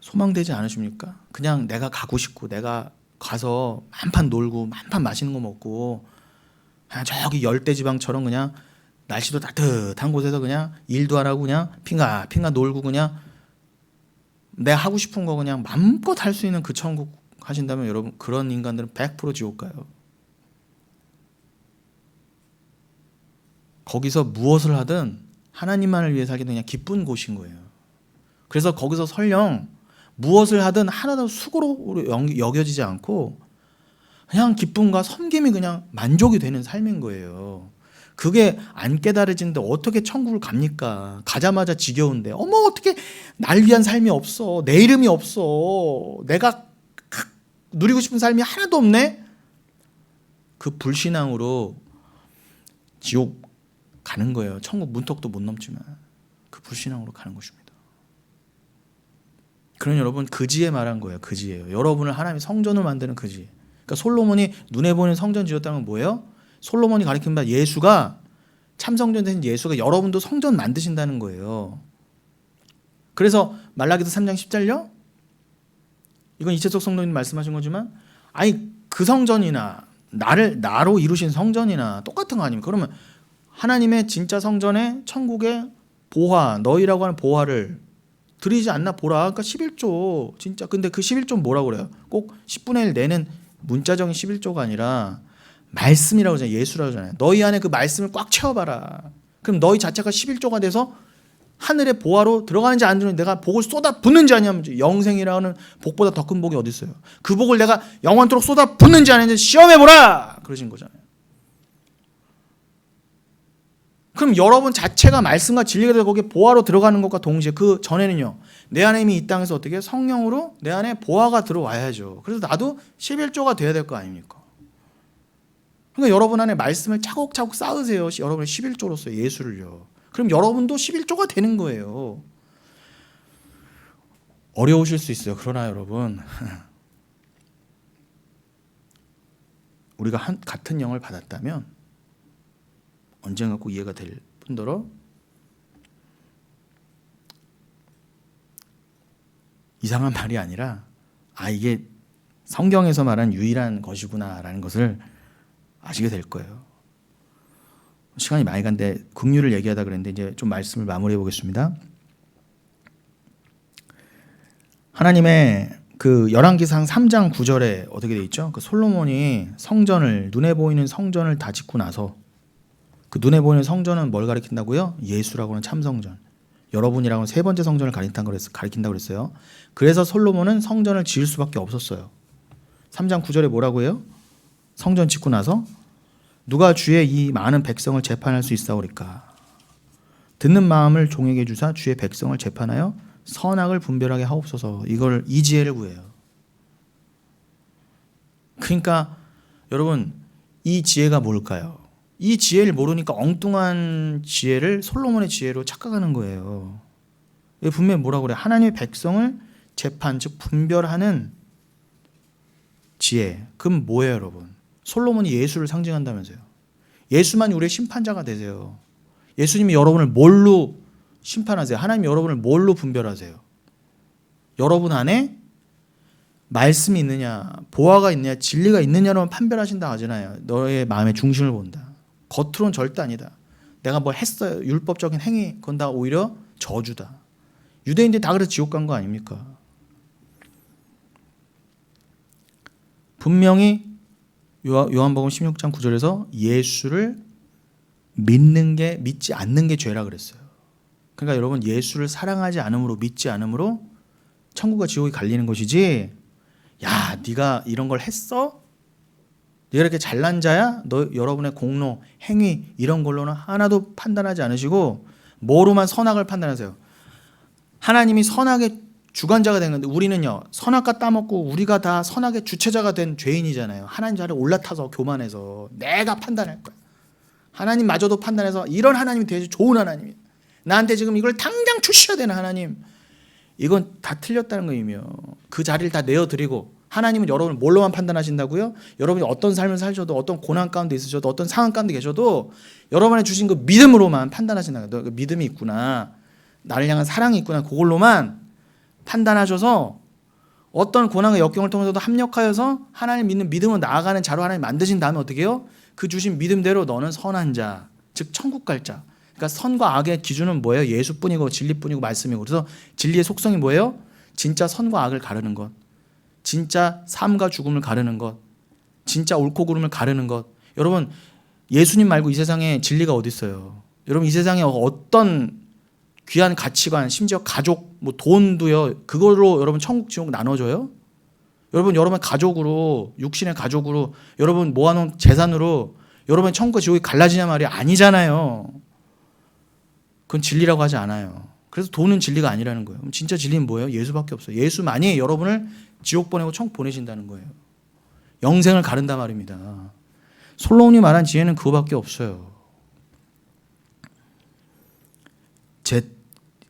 소망되지 않으십니까? 그냥 내가 가고 싶고 내가 가서 만판 놀고 만판 맛있는 거 먹고 그냥 저기 열대지방처럼 그냥 날씨도 따뜻한 곳에서 그냥 일도 안 하고 그냥 핑가핑가 놀고 그냥 내가 하고 싶은 거 그냥 맘껏 할 수 있는 그 천국 하신다면 여러분 그런 인간들은 100% 지옥 가요. 거기서 무엇을 하든 하나님만을 위해 살게 그냥 기쁜 곳인 거예요. 그래서 거기서 설령 무엇을 하든 하나도 수고로 여겨지지 않고 그냥 기쁨과 섬김이 그냥 만족이 되는 삶인 거예요. 그게 안 깨달아지는데 어떻게 천국을 갑니까? 가자마자 지겨운데 어머 어떻게 날 위한 삶이 없어, 내 이름이 없어, 내가 누리고 싶은 삶이 하나도 없네? 그 불신앙으로 지옥 가는 거예요. 천국 문턱도 못 넘지만 그 불신앙으로 가는 것입니다. 그런 여러분 그지에 말한 거예요. 그지예요. 여러분을 하나님의 성전을 만드는 그지. 그러니까 솔로몬이 눈에 보이는 성전 지었다는 건 뭐예요? 솔로몬이 가리킨 바 예수가 참성전 되신 예수가 여러분도 성전 만드신다는 거예요. 그래서 말라기서 3장 10절요. 이건 이채석 성도님 말씀하신 거지만 아니 그 성전이나 나로 이루신 성전이나 똑같은 거 아닙니까? 그러면 하나님의 진짜 성전에 천국의 보화 너희라고 하는 보화를 드리지 않나 보라. 그러니까 11조 진짜. 근데 그 11조 뭐라고 그래요? 꼭 10분의 1 내는 문자적인 11조가 아니라 말씀이라고 하잖아요. 예수라고 하잖아요. 너희 안에 그 말씀을 꽉 채워봐라. 그럼 너희 자체가 11조가 돼서 하늘의 보화로 들어가는지 안 들어가는지 내가 복을 쏟아 붓는지 아니면 영생이라는 복보다 더 큰 복이 어디 있어요? 그 복을 내가 영원토록 쏟아 붓는지 아닌지 시험해보라 그러신 거잖아요. 그럼 여러분 자체가 말씀과 진리가 되고 거기에 보화로 들어가는 것과 동시에 그 전에는요. 내 안에 이미 이 땅에서 어떻게 성령으로 내 안에 보화가 들어와야죠. 그래서 나도 11조가 돼야 될 거 아닙니까? 그러니까 여러분 안에 말씀을 차곡차곡 쌓으세요. 여러분의 11조로서 예수를요. 그럼 여러분도 11조가 되는 거예요. 어려우실 수 있어요. 그러나 여러분 우리가 같은 영을 받았다면 언젠가 꼭 이해가 될 뿐더러 이상한 말이 아니라 이게 성경에서 말한 유일한 것이구나라는 것을 아시게 될 거예요. 시간이 많이 간데 긍휼을 얘기하다 그랬는데 이제 좀 말씀을 마무리해 보겠습니다. 하나님의 그 열왕기상 3장 9절에 어떻게 돼 있죠? 그 솔로몬이 성전을 눈에 보이는 성전을 다 짓고 나서 그 눈에 보이는 성전은 뭘 가리킨다고요? 예수라고 하는 참성전. 여러분이라고는 세 번째 성전을 가리킨다고 그랬어요. 그래서 솔로몬은 성전을 지을 수밖에 없었어요. 3장 9절에 뭐라고 해요? 성전 짓고 나서 누가 주의 이 많은 백성을 재판할 수 있사오리까? 듣는 마음을 종에게 주사 주의 백성을 재판하여 선악을 분별하게 하옵소서. 이 지혜를 구해요. 그러니까 여러분, 이 지혜가 뭘까요? 이 지혜를 모르니까 엉뚱한 지혜를 솔로몬의 지혜로 착각하는 거예요. 분명히 뭐라고 그래요? 하나님의 백성을 재판, 즉 분별하는 지혜. 그럼 뭐예요, 여러분? 솔로몬이 예수를 상징한다면서요. 예수만이 우리의 심판자가 되세요. 예수님이 여러분을 뭘로 심판하세요? 하나님이 여러분을 뭘로 분별하세요? 여러분 안에 말씀이 있느냐, 보화가 있느냐, 진리가 있느냐로만 판별하신다 하잖아요. 너의 마음의 중심을 본다. 겉으로는 절대 아니다. 내가 뭘 했어요. 율법적인 행위, 그건 다 오히려 저주다. 유대인들이 다 그래서 지옥 간 거 아닙니까? 분명히 요한복음 16장 9절에서 예수를 믿지 않는 게 죄라 그랬어요. 그러니까 여러분, 예수를 사랑하지 않음으로, 믿지 않음으로 천국과 지옥이 갈리는 것이지, 야, 네가 이런 걸 했어? 네가 이렇게 잘난 자야? 여러분의 공로, 행위 이런 걸로는 하나도 판단하지 않으시고 뭐로만 선악을 판단하세요. 하나님이 선악의 주관자가 된 건데 우리는요, 선악과 따먹고 우리가 다 선악의 주체자가 된 죄인이잖아요. 하나님 자리에 올라타서 교만해서 내가 판단할 거야. 하나님마저도 판단해서 이런 하나님이 되게 좋은 하나님이야. 나한테 지금 이걸 당장 주셔야 되는 하나님. 이건 다 틀렸다는 거이며, 그 자리를 다 내어드리고, 하나님은 여러분을 뭘로만 판단하신다고요? 여러분이 어떤 삶을 살셔도, 어떤 고난 가운데 있으셔도, 어떤 상황 가운데 계셔도 여러분의 주신 그 믿음으로만 판단하신다는 거예요. 그 믿음이 있구나, 나를 향한 사랑이 있구나, 그걸로만 판단하셔서 어떤 고난과 역경을 통해서도 합력하여서 하나님 믿는 믿음으로 나아가는 자로 하나님 만드신 다음에 어떻게 해요? 그 주신 믿음대로 너는 선한 자, 즉 천국 갈 자. 그러니까 선과 악의 기준은 뭐예요? 예수뿐이고 진리뿐이고 말씀이고. 그래서 진리의 속성이 뭐예요? 진짜 선과 악을 가르는 것, 진짜 삶과 죽음을 가르는 것, 진짜 옳고 그름을 가르는 것. 여러분, 예수님 말고 이 세상에 진리가 어디 있어요? 여러분, 이 세상에 어떤 귀한 가치관, 심지어 가족, 뭐 돈도요, 그걸로 여러분 천국 지옥 나눠줘요? 여러분 가족으로, 육신의 가족으로, 여러분 모아놓은 재산으로 여러분 천국과 지옥이 갈라지냐 말이 아니잖아요. 그건 진리라고 하지 않아요. 그래서 돈은 진리가 아니라는 거예요. 그럼 진짜 진리는 뭐예요? 예수밖에 없어요. 예수만이 여러분을 지옥 보내고 천국 보내신다는 거예요. 영생을 가른다 말입니다. 솔로몬이 말한 지혜는 그거밖에 없어요.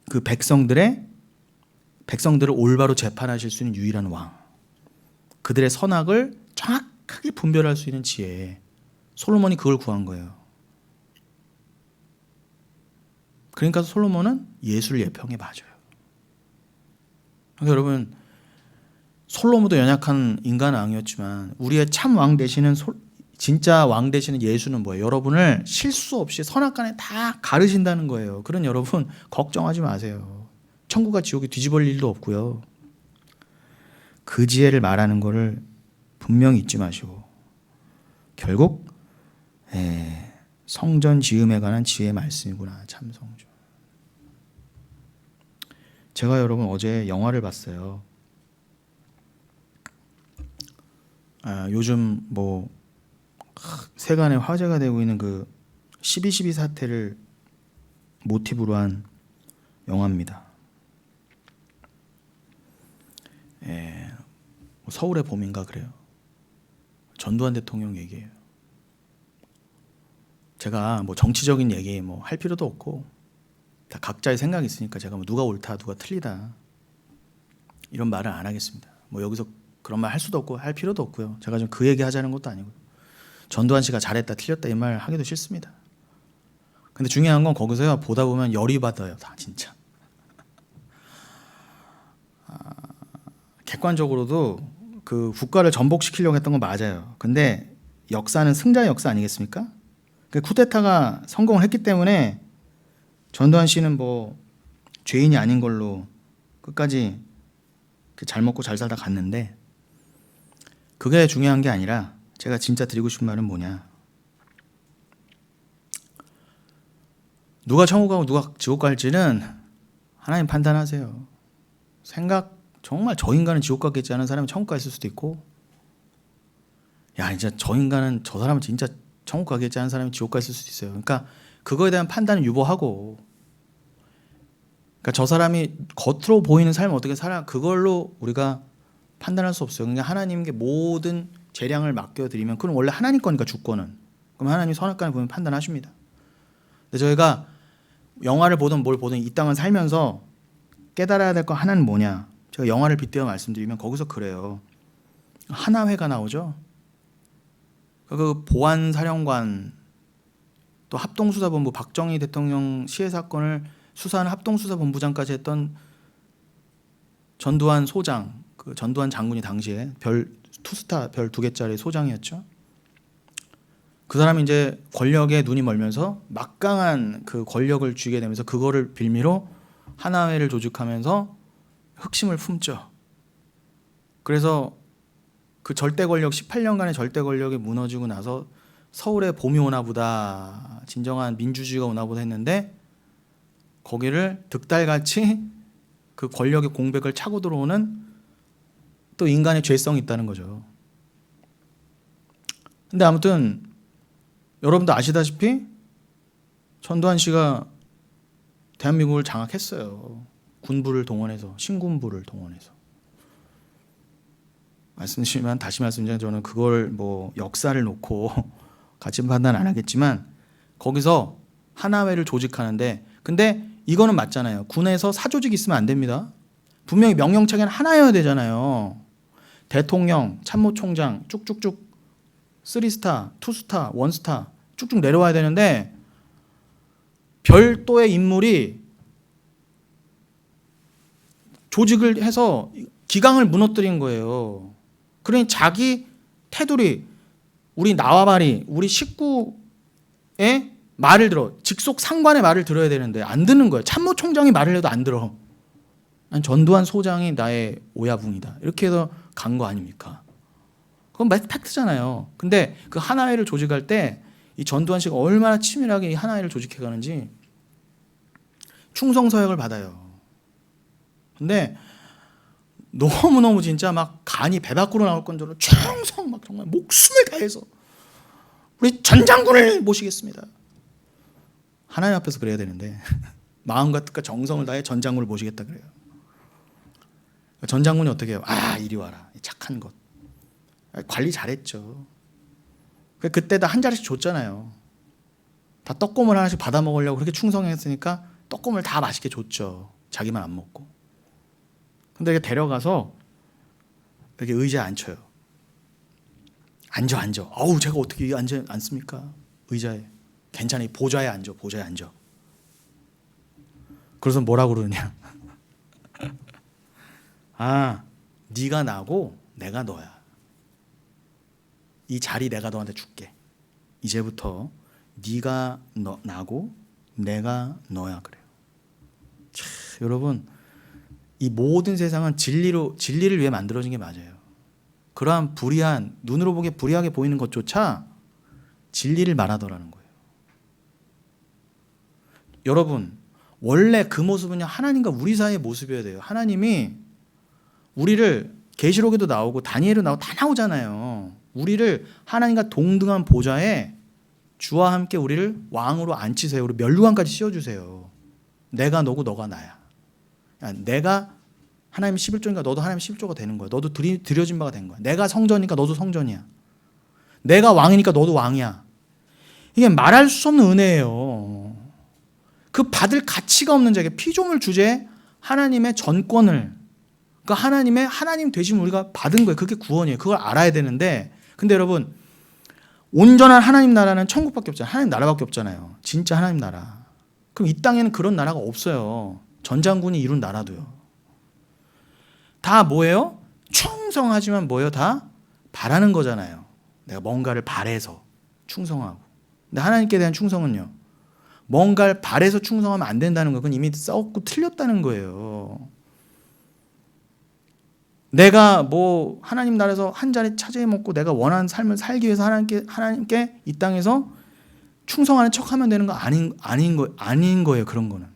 그 백성들을 올바로 재판하실 수 있는 유일한 왕, 그들의 선악을 정확하게 분별할 수 있는 지혜, 솔로몬이 그걸 구한 거예요. 그러니까 솔로몬은 예수를 예표한 게 맞아요. 그러니까 여러분, 솔로몬도 연약한 인간 왕이었지만 우리의 참 왕 되시는 진짜 왕 되시는 예수는 뭐예요? 여러분을 실수 없이 선악간에 다 가르신다는 거예요. 그런 여러분 걱정하지 마세요. 천국과 지옥이 뒤집어질 일도 없고요. 그 지혜를 말하는 거를 분명히 잊지 마시고, 결국 성전 지음에 관한 지혜의 말씀이구나. 참 성전. 제가 여러분 어제 영화를 봤어요. 요즘 뭐 세간에 화제가 되고 있는 그 12.12 사태를 모티브로 한 영화입니다. 서울의 봄인가 그래요. 전두환 대통령 얘기예요. 제가 뭐 정치적인 얘기 뭐 할 필요도 없고, 다 각자의 생각이 있으니까 제가 뭐 누가 옳다 누가 틀리다 이런 말을 안 하겠습니다. 뭐 여기서 그런 말 할 수도 없고 할 필요도 없고요. 제가 좀 그 얘기 하자는 것도 아니고요. 전두환 씨가 잘했다 틀렸다 이 말 하기도 싫습니다. 근데 중요한 건 거기서 보다 보면 열이 받아요. 다 진짜. 객관적으로도 그 국가를 전복시키려고 했던 건 맞아요. 근데 역사는 승자의 역사 아니겠습니까? 그 쿠데타가 성공을 했기 때문에 전두환 씨는 뭐 죄인이 아닌 걸로 끝까지 잘 먹고 잘 살다 갔는데, 그게 중요한 게 아니라 제가 진짜 드리고 싶은 말은 뭐냐, 누가 천국 가고 누가 지옥 갈지는 하나님 판단하세요. 생각 정말 저 인간은 지옥 갔겠지 하는 사람이 천국 가 있을 수도 있고, 야 진짜 저 인간은 저 사람은 진짜 천국 가겠지 하는 사람이 지옥 가 있을 수도 있어요. 그러니까 그거에 대한 판단은 유보하고, 그러니까 저 사람이 겉으로 보이는 삶을 어떻게 살아 그걸로 우리가 판단할 수 없어요. 그러니까 하나님께 모든 재량을 맡겨드리면 그건 원래 하나님 거니까 주권은. 그럼 하나님이 선악간을 보면 판단하십니다. 근데 저희가 영화를 보든 뭘 보든 이 땅을 살면서 깨달아야 될 거 하나는 뭐냐. 제가 영화를 빗대어 말씀드리면 거기서 그래요. 하나회가 나오죠. 그 보안사령관 또 합동수사본부 박정희 대통령 시해 사건을 수사하는 합동수사본부장까지 했던 전두환 소장, 그 전두환 장군이 당시에 투스타 별 2개짜리 소장이었죠. 그 사람이 이제 권력에 눈이 멀면서 막강한 그 권력을 쥐게 되면서 그거를 빌미로 하나회를 조직하면서 흑심을 품죠. 그래서 그 절대 권력 18년간의 절대 권력이 무너지고 나서 서울에 봄이 오나 보다, 진정한 민주주의가 오나 보다 했는데 거기를 득달같이 그 권력의 공백을 차고 들어오는 또 인간의 죄성이 있다는 거죠. 근데 아무튼 여러분도 아시다시피 전두환 씨가 대한민국을 장악했어요. 군부를 동원해서, 신군부를 동원해서. 말씀드리지만 다시 말씀드리면 저는 그걸 뭐 역사를 놓고 같이 판단 안 하겠지만 거기서 하나회를 조직하는데, 근데 이거는 맞잖아요. 군에서 사조직이 있으면 안 됩니다. 분명히 명령체계는 하나여야 되잖아요. 대통령, 참모총장 쭉쭉쭉 3스타, 2스타, 1스타 쭉쭉 내려와야 되는데 별도의 인물이 조직을 해서 기강을 무너뜨린 거예요. 그러니 자기 테두리, 우리 나와바리, 우리 식구의 말을 들어, 직속 상관의 말을 들어야 되는데 안 듣는 거예요. 참모총장이 말을 해도 안 들어. 난 전두환 소장이 나의 오야붕이다. 이렇게 해서 간 거 아닙니까? 그건 팩트잖아요. 근데 그 하나회를 조직할 때 이 전두환 씨가 얼마나 치밀하게 이 하나회를 조직해 가는지 충성 서약을 받아요. 근데 너무너무 진짜 막 간이 배 밖으로 나올 건처럼 충성 막 정말 목숨을 다해서 우리 전 장군을 모시겠습니다. 하나님 앞에서 그래야 되는데 마음과 뜻과 정성을 다해 전 장군을 모시겠다 그래요. 전 장군이 어떻게 해요? 아 이리 와라, 착한 것. 관리 잘했죠. 그때 다 한 자리씩 줬잖아요. 다 떡고물 하나씩 받아 먹으려고 그렇게 충성했으니까 떡고물 다 맛있게 줬죠. 자기만 안 먹고. 근데 이렇게 데려가서 이렇게 의자에 앉혀요. 앉아. 어우 제가 어떻게 앉습니까? 의자에. 괜찮아, 이 보좌에 앉아. 그래서 뭐라고 그러느냐? 아, 네가 나고 내가 너야. 이 자리 내가 너한테 줄게. 이제부터 네가 나고 내가 너야 그래요. 참, 여러분 이 모든 세상은 진리를 위해 만들어진 게 맞아요. 그러한 불의한, 눈으로 보기에 불의하게 보이는 것조차 진리를 말하더라는 거예요. 여러분 원래 그 모습은요 하나님과 우리 사이의 모습이어야 돼요. 하나님이 우리를 계시록에도 나오고 다니엘에도 나오고 다 나오잖아요. 우리를 하나님과 동등한 보좌에 주와 함께 우리를 왕으로 앉히세요. 우리 면류관까지 씌워주세요. 내가 너고 너가 나야. 내가 하나님 11조니까 너도 하나님 11조가 되는 거야. 너도 드려진 바가 된 거야. 내가 성전이니까 너도 성전이야. 내가 왕이니까 너도 왕이야. 이게 말할 수 없는 은혜예요. 그 받을 가치가 없는 자에게 피조물 주제에 하나님의 전권을, 그러니까 하나님 되신 우리가 받은 거예요. 그게 구원이에요. 그걸 알아야 되는데, 근데 여러분 온전한 하나님 나라는 천국밖에 없잖아요. 하나님 나라밖에 없잖아요. 진짜 하나님 나라. 그럼 이 땅에는 그런 나라가 없어요. 전장군이 이룬 나라도요. 다 뭐예요? 충성하지만 뭐예요? 다 바라는 거잖아요. 내가 뭔가를 바래서 충성하고. 근데 하나님께 대한 충성은요, 뭔가를 바래서 충성하면 안 된다는 거예요. 그건 이미 썩고 틀렸다는 거예요. 내가 뭐 하나님 나라에서 한 자리 차지해 먹고 내가 원하는 삶을 살기 위해서 하나님께 이 땅에서 충성하는 척하면 되는 거 아닌 거예요. 그런 거는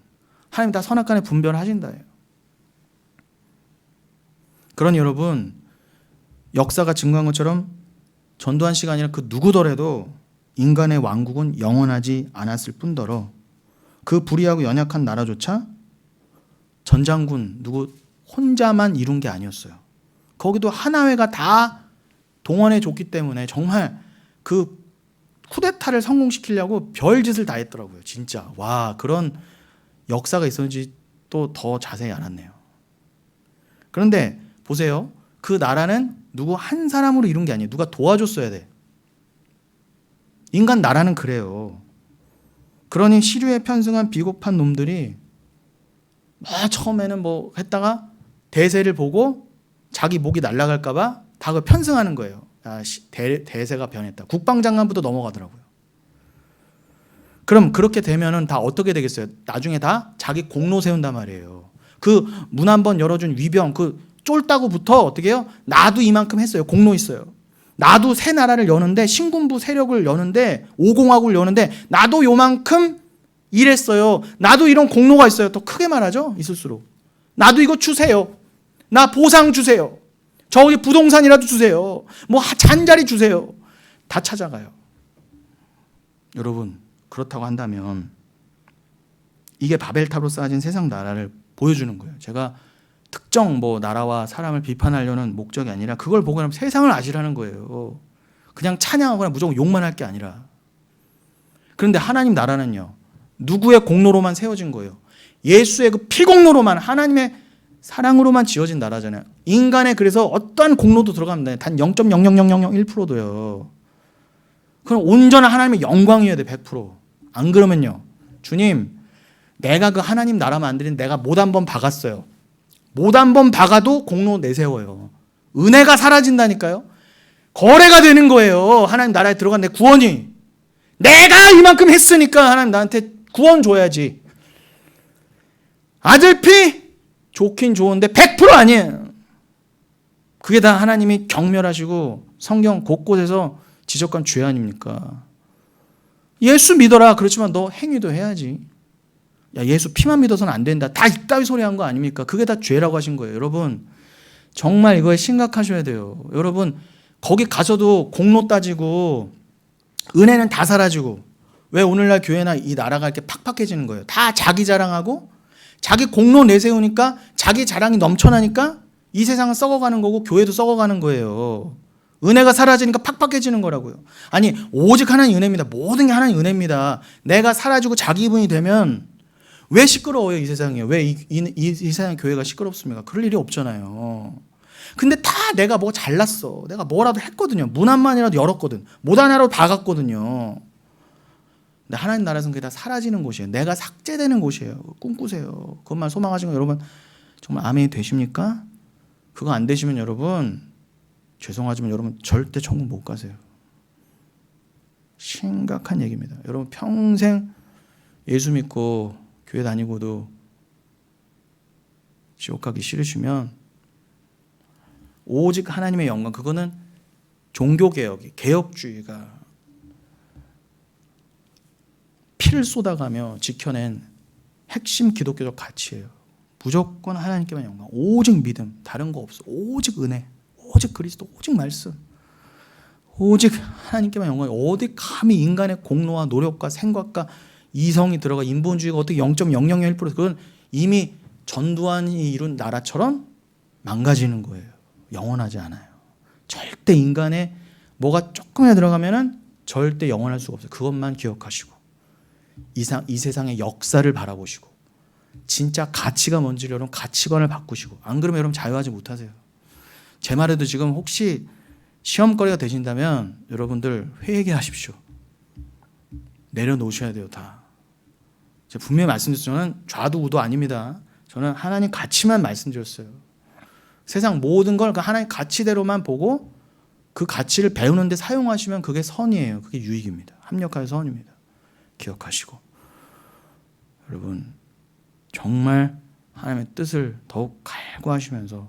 하나님 다 선악간에 분별하신다예요. 그러니 여러분, 역사가 증거한 것처럼 전두환 씨가 아니라 그 누구더라도 인간의 왕국은 영원하지 않았을 뿐더러 그 불의하고 연약한 나라조차 전장군 누구 혼자만 이룬 게 아니었어요. 거기도 하나회가 다 동원해 줬기 때문에 정말 그 쿠데타를 성공시키려고 별짓을 다 했더라고요. 진짜. 와, 그런 역사가 있었는지 또 더 자세히 알았네요. 그런데 보세요. 그 나라는 누구 한 사람으로 이룬 게 아니에요. 누가 도와줬어야 돼. 인간 나라는 그래요. 그러니 시류에 편승한 비겁한 놈들이 처음에는 뭐 했다가 대세를 보고 자기 목이 날아갈까 봐 다 그 편승하는 거예요. 대세가 변했다. 국방장관부터 넘어가더라고요. 그럼 그렇게 되면은 다 어떻게 되겠어요? 나중에 다 자기 공로 세운단 말이에요. 그 문 한번 열어준 위병, 그 쫄다고부터 어떻게 해요? 나도 이만큼 했어요. 공로 있어요. 나도 새 나라를 여는데, 신군부 세력을 여는데, 오공화국을 여는데 나도 요만큼 일했어요. 나도 이런 공로가 있어요. 더 크게 말하죠. 있을수록. 나도 이거 주세요. 나 보상 주세요. 저기 부동산이라도 주세요. 뭐 잔자리 주세요. 다 찾아가요. 여러분, 그렇다고 한다면 이게 바벨탑으로 쌓아진 세상 나라를 보여주는 거예요. 제가 특정 뭐 나라와 사람을 비판하려는 목적이 아니라 그걸 보고 나면 세상을 아시라는 거예요. 그냥 찬양하거나 무조건 욕만 할 게 아니라. 그런데 하나님 나라는요, 누구의 공로로만 세워진 거예요. 예수의 그 피공로로만, 하나님의 사랑으로만 지어진 나라잖아요. 인간의 그래서 어떠한 공로도 들어가면 단 0.00001%도요. 그럼 온전한 하나님의 영광이어야 돼. 100%. 안 그러면요, 주님, 내가 그 하나님 나라 만드는 내가 못 한 번 박았어요. 못 한 번 박아도 공로 내세워요. 은혜가 사라진다니까요. 거래가 되는 거예요. 하나님 나라에 들어간 내 구원이. 내가 이만큼 했으니까 하나님 나한테 구원 줘야지. 아들 피 좋긴 좋은데 100% 아니에요. 그게 다 하나님이 경멸하시고 성경 곳곳에서 지적한 죄 아닙니까? 예수 믿어라. 그렇지만 너 행위도 해야지. 야, 예수 피만 믿어서는 안 된다. 다 이따위 소리 한 거 아닙니까? 그게 다 죄라고 하신 거예요. 여러분, 정말 이거에 심각하셔야 돼요. 여러분, 거기 가서도 공로 따지고 은혜는 다 사라지고, 왜 오늘날 교회나 이 나라가 이렇게 팍팍해지는 거예요? 다 자기 자랑하고 자기 공로 내세우니까 자기 자랑이 넘쳐나니까 이 세상은 썩어가는 거고 교회도 썩어가는 거예요. 은혜가 사라지니까 팍팍해지는 거라고요. 아니, 오직 하나님 은혜입니다. 모든 게 하나님 은혜입니다. 내가 사라지고 자기 이분이 되면 왜 시끄러워요? 이 세상이요. 왜 이 세상 교회가 시끄럽습니까? 그럴 일이 없잖아요. 근데 다 내가 뭐 잘났어. 내가 뭐라도 했거든요. 문 한만이라도 열었거든. 못 하나라도 박았거든요. 근데 하나님 나라에서는 그게 다 사라지는 곳이에요. 내가 삭제되는 곳이에요. 꿈꾸세요. 그것만 소망하시는 거 여러분 정말 아멘이 되십니까? 그거 안 되시면 여러분, 죄송하지만 여러분 절대 천국 못 가세요. 심각한 얘기입니다. 여러분 평생 예수 믿고 교회 다니고도 지옥 가기 싫으시면 오직 하나님의 영광, 그거는 종교개혁이, 개혁주의가 피를 쏟아가며 지켜낸 핵심 기독교적 가치예요. 무조건 하나님께만 영광, 오직 믿음, 다른 거 없어. 오직 은혜, 오직 그리스도, 오직 말씀, 오직 하나님께만 영광. 어디 감히 인간의 공로와 노력과 생각과 이성이 들어가 인본주의가 어떻게 0.0001% 그건 이미 전두환이 이룬 나라처럼 망가지는 거예요. 영원하지 않아요. 절대 인간의 뭐가 조금이나 들어가면은 절대 영원할 수가 없어요. 그것만 기억하시고 이 세상의 역사를 바라보시고 진짜 가치가 뭔지를 여러분 가치관을 바꾸시고, 안 그러면 여러분 자유하지 못하세요. 제 말에도 지금 혹시 시험거리가 되신다면 여러분들 회개하십시오. 내려놓으셔야 돼요. 다. 제가 분명히 말씀드렸죠. 저는 좌도 우도 아닙니다. 저는 하나님 가치만 말씀드렸어요. 세상 모든 걸 하나님 가치대로만 보고 그 가치를 배우는 데 사용하시면 그게 선이에요. 그게 유익입니다. 합력하여 선입니다. 기억하시고 여러분 정말 하나님의 뜻을 더욱 갈구하시면서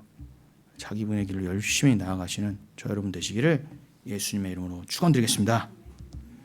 자기 분의 길로 열심히 나아가시는 저 여러분 되시기를 예수님의 이름으로 축원드리겠습니다.